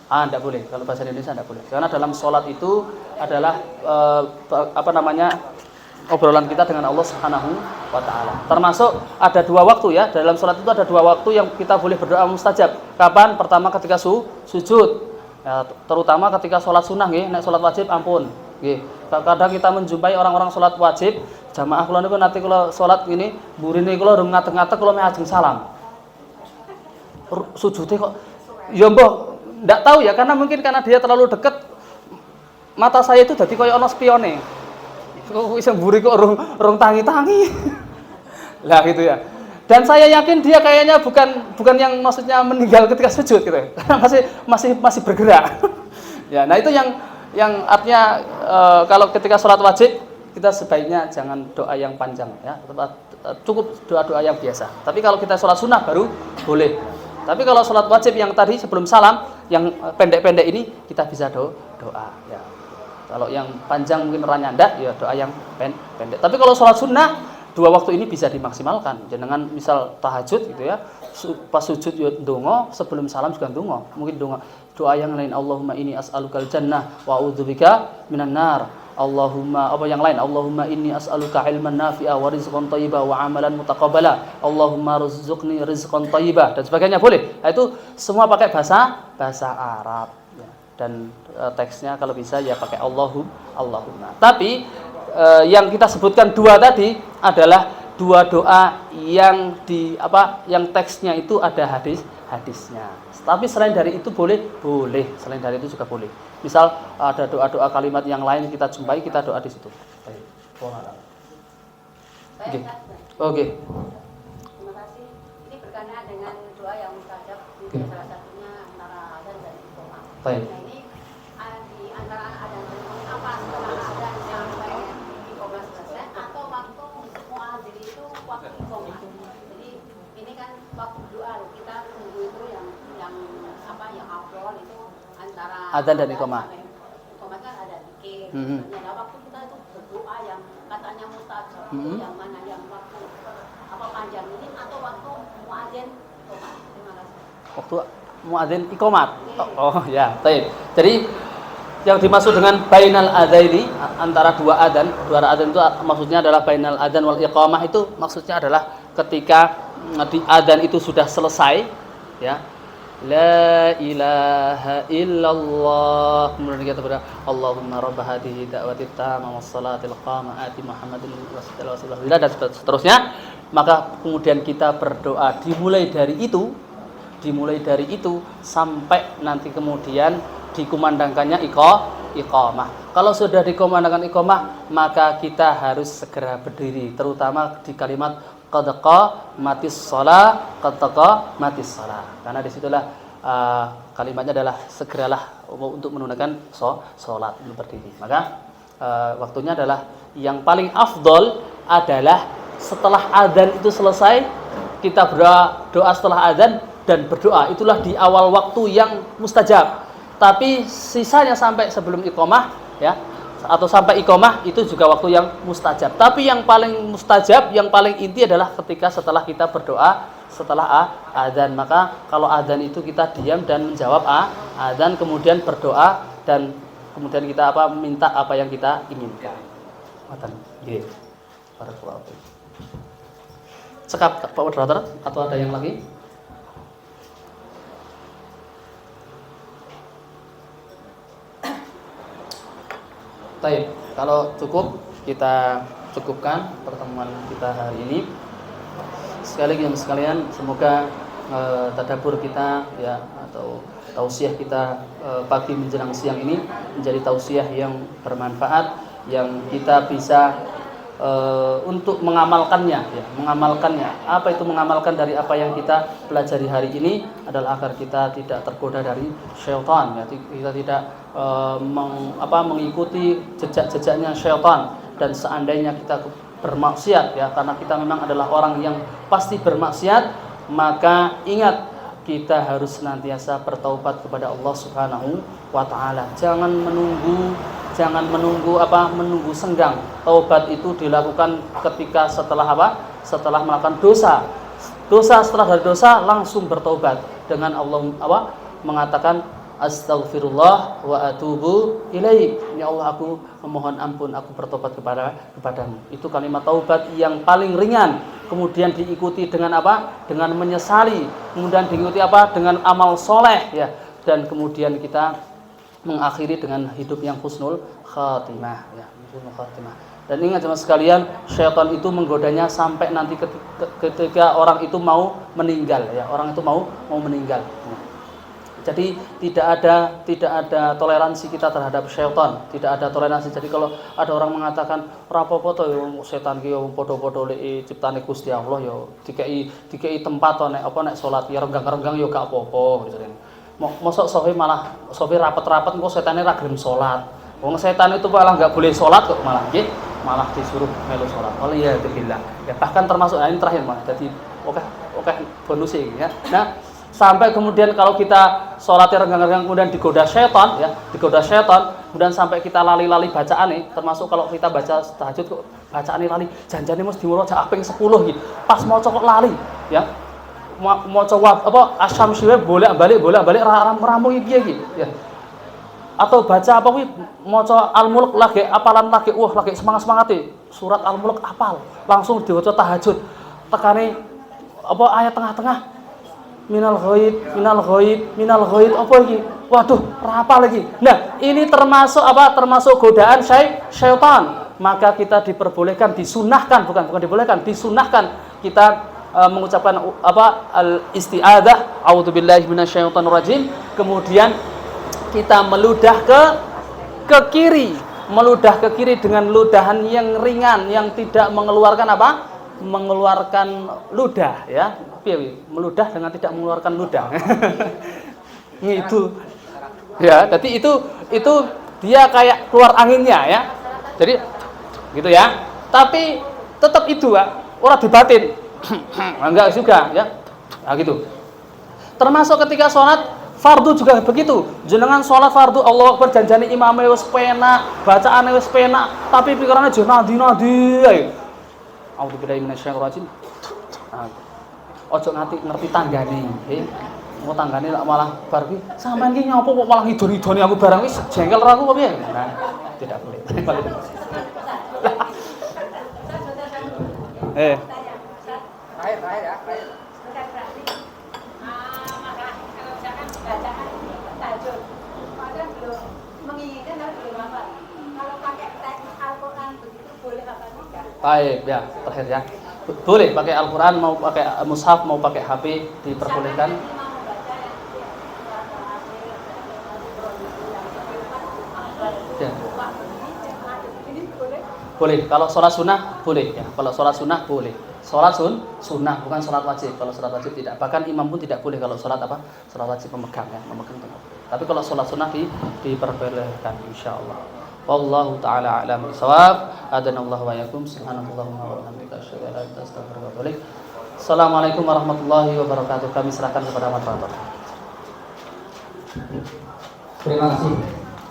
[SPEAKER 2] Tidak boleh. Kalau bahasa Indonesia tidak boleh. Karena dalam sholat itu adalah obrolan kita dengan Allah Subhanahu wa Ta'ala. Termasuk ada 2 waktu ya. Dalam sholat itu ada 2 waktu yang kita boleh berdoa mustajab. Kapan? Pertama ketika sujud. Ya, terutama ketika sholat sunnah nggih, nek sholat wajib ampun. Nggih. Kadang kita menjumpai orang-orang sholat wajib, jamaah kula niku nanti kula sholat ngene, mburine kula rung ngadeg-ngadeg kula meh ajeng salam. Sujude kok ya mbah ndak tahu ya, karena mungkin karena dia terlalu dekat, mata saya itu dadi koyo ana spione. Kok iso mburi kok rung tangi-tangi. Lah gitu ya. Dan saya yakin dia kayaknya bukan yang maksudnya meninggal ketika sujud gitu. masih bergerak. Ya, nah itu yang artinya kalau ketika sholat wajib kita sebaiknya jangan doa yang panjang ya, cukup doa-doa yang biasa. Tapi kalau kita sholat sunnah baru boleh. Tapi kalau sholat wajib yang tadi sebelum salam, yang pendek-pendek ini kita bisa doa ya. Kalau yang panjang mungkin orangnya ndak, ya doa yang pendek. Tapi kalau sholat sunnah dua waktu ini bisa dimaksimalkan. Jenengan misal tahajud gitu ya, pas sujud yo ndonga, sebelum salam juga ndonga. Mungkin doa yang lain, Allahumma inni as'alukal jannah wa a'udzubika minan nar. Allahumma apa yang lain, Allahumma inni as'aluka ilman nafi'a wa rizqan thayyiba wa amalan mutaqabbala. Allahumma rzuqni rizqan thayyiba dan sebagainya boleh. Nah, itu semua pakai bahasa Arab ya. Dan teksnya kalau bisa ya pakai Allahumma. Tapi yang kita sebutkan dua tadi adalah dua doa yang yang teksnya itu ada hadisnya. Tapi selain dari itu boleh. Selain dari itu juga boleh. Misal ada doa-doa kalimat yang lain kita jumpai, kita doa di situ. Oke.
[SPEAKER 5] Terima kasih. Ini berkenaan dengan doa yang mustajab. Salah satunya antara azan dan iqamah.
[SPEAKER 2] Baik.
[SPEAKER 5] Nah, ini di antara azan dan iqamah apa setelah azan sampai iqamah selesai atau waktu muadzin itu waktu iqamah. Jadi ini kan waktu doa kita tunggu itu yang afdol itu antara
[SPEAKER 2] azan dan iqamah.
[SPEAKER 5] Iqamah kan ada zikir. Nah, waktu kita itu berdoa yang katanya mustajab itu yang mana yang waktu panjang ini atau waktu muadzin iqamah. Terima kasih.
[SPEAKER 2] Waktu muadzin iqamat. Oh ya, baik. Jadi yang dimaksud dengan bainal adzaini antara dua adzan itu maksudnya adalah bainal adzan wal iqamah itu maksudnya adalah ketika di adzan itu sudah selesai ya. La ilaha illallah, kemudian kita berdoa Allahumma rabb hadhihi da'watit tammah was salatil qamah ati Muhammadin wasallallahu dan seterusnya. Maka kemudian kita berdoa dimulai dari itu sampai nanti kemudian dikumandangkannya iqamah. Kalau sudah dikumandangkan iqamah, maka kita harus segera berdiri, terutama di kalimat qad qamatis shalah, karena disitulah kalimatnya adalah segeralah untuk menunaikan sholat, berdiri. Maka waktunya adalah yang paling afdol adalah setelah adzan itu selesai kita berdoa setelah adzan dan berdoa, itulah di awal waktu yang mustajab. Tapi sisanya sampai sebelum iqamah ya atau sampai iqamah itu juga waktu yang mustajab. Tapi yang paling mustajab, yang paling inti adalah ketika setelah kita berdoa setelah adzan. Maka kalau adzan itu kita diam dan menjawab adzan, kemudian berdoa dan kemudian kita minta apa yang kita inginkan. Nggih. Barakallahu fiik. Sekap Pak Moderator atau ada yang lagi? Baik, kalau cukup kita cukupkan pertemuan kita hari ini. Sekali lagi sekalian, semoga tadabbur kita ya atau tausiah kita pagi menjelang siang ini menjadi tausiah yang bermanfaat, yang kita bisa untuk mengamalkannya ya, Apa itu mengamalkan dari apa yang kita pelajari hari ini adalah agar kita tidak tergoda dari syaitan ya, kita tidak mengikuti jejak-jejaknya syaitan, dan seandainya kita bermaksiat ya, karena kita memang adalah orang yang pasti bermaksiat, maka ingat kita harus senantiasa bertaubat kepada Allah Subhanahu wa taala. Jangan menunggu senggang. Taubat itu dilakukan ketika setelah melakukan dosa. Setelah dari dosa langsung bertaubat dengan Allah mengatakan astaghfirullah wa atubu ilaik. Ya Allah, aku memohon ampun, aku bertobat kepadamu. Itu kalimat taubat yang paling ringan. Kemudian diikuti dengan dengan menyesali, kemudian diikuti dengan amal soleh ya, dan kemudian kita mengakhiri dengan hidup yang husnul khatimah ya, husnul khatimah. Dan ingat jemaah sekalian, syaitan itu menggodanya sampai nanti ketika orang itu mau meninggal ya, orang itu mau meninggal. Jadi tidak ada toleransi kita terhadap syaitan, tidak ada toleransi. Jadi kalau ada orang mengatakan rapopo to yo setan ki yo padha-padha lek ciptane Gusti Allah yo dikei tempat to nek salat ya renggang-renggang yo gak apa-apa gitu. Mosok sofi rapet-rapet engko setane ra gelem salat. Wong setan itu malah enggak boleh salat kok malah disuruh melu salat. Waliyadzubillah. Ya bahkan termasuk ini terakhir Mas. Jadi oke bonus ya. Nah, sampai kemudian kalau kita sholatnya renggang-renggang kemudian digoda syaitan, kemudian sampai kita lali-lali bacaan nih, termasuk kalau kita baca tahajud kok bacaan lali, janjane mesti murojaah ping 10 gitu. Pas maca kok lali, ya. Maca apa asyamsiwe bolak-balik ramu iki iki, ya. Atau baca apa kuwi maca Al-Mulk lagi apalan lagi lagi semangat-semangate surat Al-Mulk apal langsung diwaca tahajud tekane apa ayat tengah-tengah minal ghaid apa iki waduh rapal lagi. Nah ini termasuk godaan syaitan, maka kita diperbolehkan disunahkan bukan dibolehkan disunahkan kita mengucapkan al-isti'adzah a'udzubillahi minasyaitonir rajim, kemudian kita meludah ke kiri dengan ludahan yang ringan yang tidak mengeluarkan mengeluarkan ludah, ya. Meludah dengan tidak mengeluarkan ludah. Itu ya, jadi itu dia kayak keluar anginnya, ya. Jadi gitu ya. Tapi tetap itu, orang dibatin. Enggak juga, ya. Nah, gitu. Termasuk ketika sholat fardu juga begitu. Jenengan sholat fardu Allah Akbar janjane imame wis penak, bacaane wis penak, tapi pikirannya jo nadi-nadi ae. A'udzubillahi minasyaitonir rajim. Ojo ngerti tanggane, mau tanggane lak malah bar ki sampean ki nyopo kok malah ngidoni-idoni aku barang wis jengkel ra aku kok piye? Nah, tidak boleh. Terakhir ya. Baik ya, terakhir ya. Boleh pakai Al-Quran, mau pakai mushaf, mau pakai HP, diperbolehkan. Ya. Boleh, kalau sholat sunnah boleh ya. Kalau sholat sunnah boleh. Sholat sunnah bukan sholat wajib. Kalau sholat wajib tidak. Bahkan imam pun tidak boleh kalau sholat sholat wajib memegang ya, memegang tengah. Tapi kalau sholat sunnah diperbolehkan insyaallah. Wallahu ta'ala a'lam bishawab. Adanallahu wa yakum. Subhanallahumma wa bihamdika asyhadu an la ilaha illa anta astaghfiruka wa atubu ilaik. Assalamualaikum warahmatullahi wabarakatuh. Kami serahkan kepada moderator.
[SPEAKER 6] Terima kasih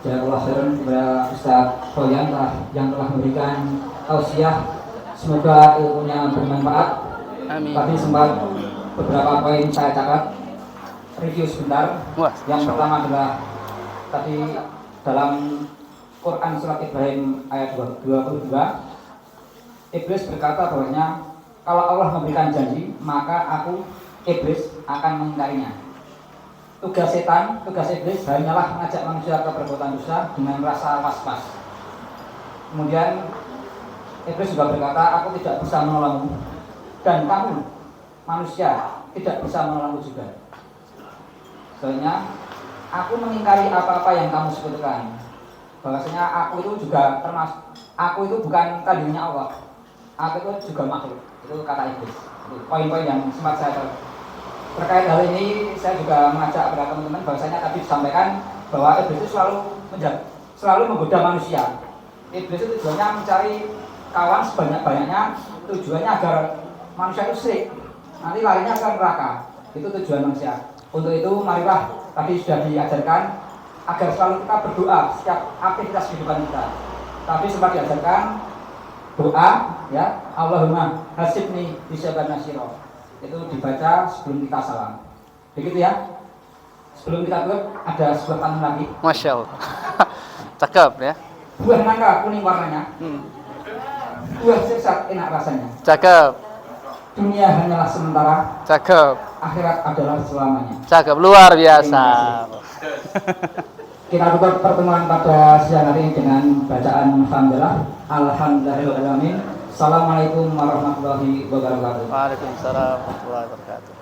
[SPEAKER 6] jazakallahu khairan kepada Ustaz Soyan yang telah memberikan tausiah. Semoga ilmunya bermanfaat.
[SPEAKER 2] Amin.
[SPEAKER 6] Tadi sempat beberapa poin saya catat. Review sebentar. Yang pertama adalah tadi dalam Quran surat Ibrahim ayat 22, Iblis berkata bahwasanya kalau Allah memberikan janji maka aku Iblis akan mengingkarinya. Tugas Iblis hanyalah mengajak manusia ke perbuatan dosa dengan rasa was-was. Kemudian Iblis juga berkata, aku tidak bisa menolongmu dan kamu manusia tidak bisa menolongku juga. Soalnya aku mengingkari apa-apa yang kamu sebutkan. Bahwasanya aku itu juga termasuk, aku itu bukan kandungnya Allah, aku itu juga makhluk. Itu kata Iblis. Itu poin-poin yang sempat saya terkait hal ini. Saya juga mengajak kepada teman-teman bahwasanya tadi disampaikan bahwa Iblis itu selalu menggoda manusia. Iblis itu tujuannya mencari kawan sebanyak-banyaknya, tujuannya agar manusia itu syirik, nanti larinya ke neraka. Itu tujuan manusia. Untuk itu marilah tadi sudah diajarkan agar selalu kita berdoa setiap aktivitas kehidupan kita. Tapi sempat diajarkan doa, ya, Allahumma hasibni hisaban nasiro. Itu dibaca sebelum kita salam. Begitu ya. Sebelum kita tutup ada sebuah pantun lagi.
[SPEAKER 2] Masya Allah. Cakep ya.
[SPEAKER 6] Buah nangka kuning warnanya. Buah sesat enak rasanya.
[SPEAKER 2] Cakep.
[SPEAKER 6] Dunia hanyalah sementara.
[SPEAKER 2] Cakep.
[SPEAKER 6] Akhirat adalah selamanya.
[SPEAKER 2] Cakep, luar biasa.
[SPEAKER 6] Kita tutup pertemuan pada siang hari ini dengan bacaan hamdalah. Alhamdulillahirabbil alamin. Assalamualaikum warahmatullahi wabarakatuh.
[SPEAKER 2] Waalaikumsalam warahmatullahi wabarakatuh.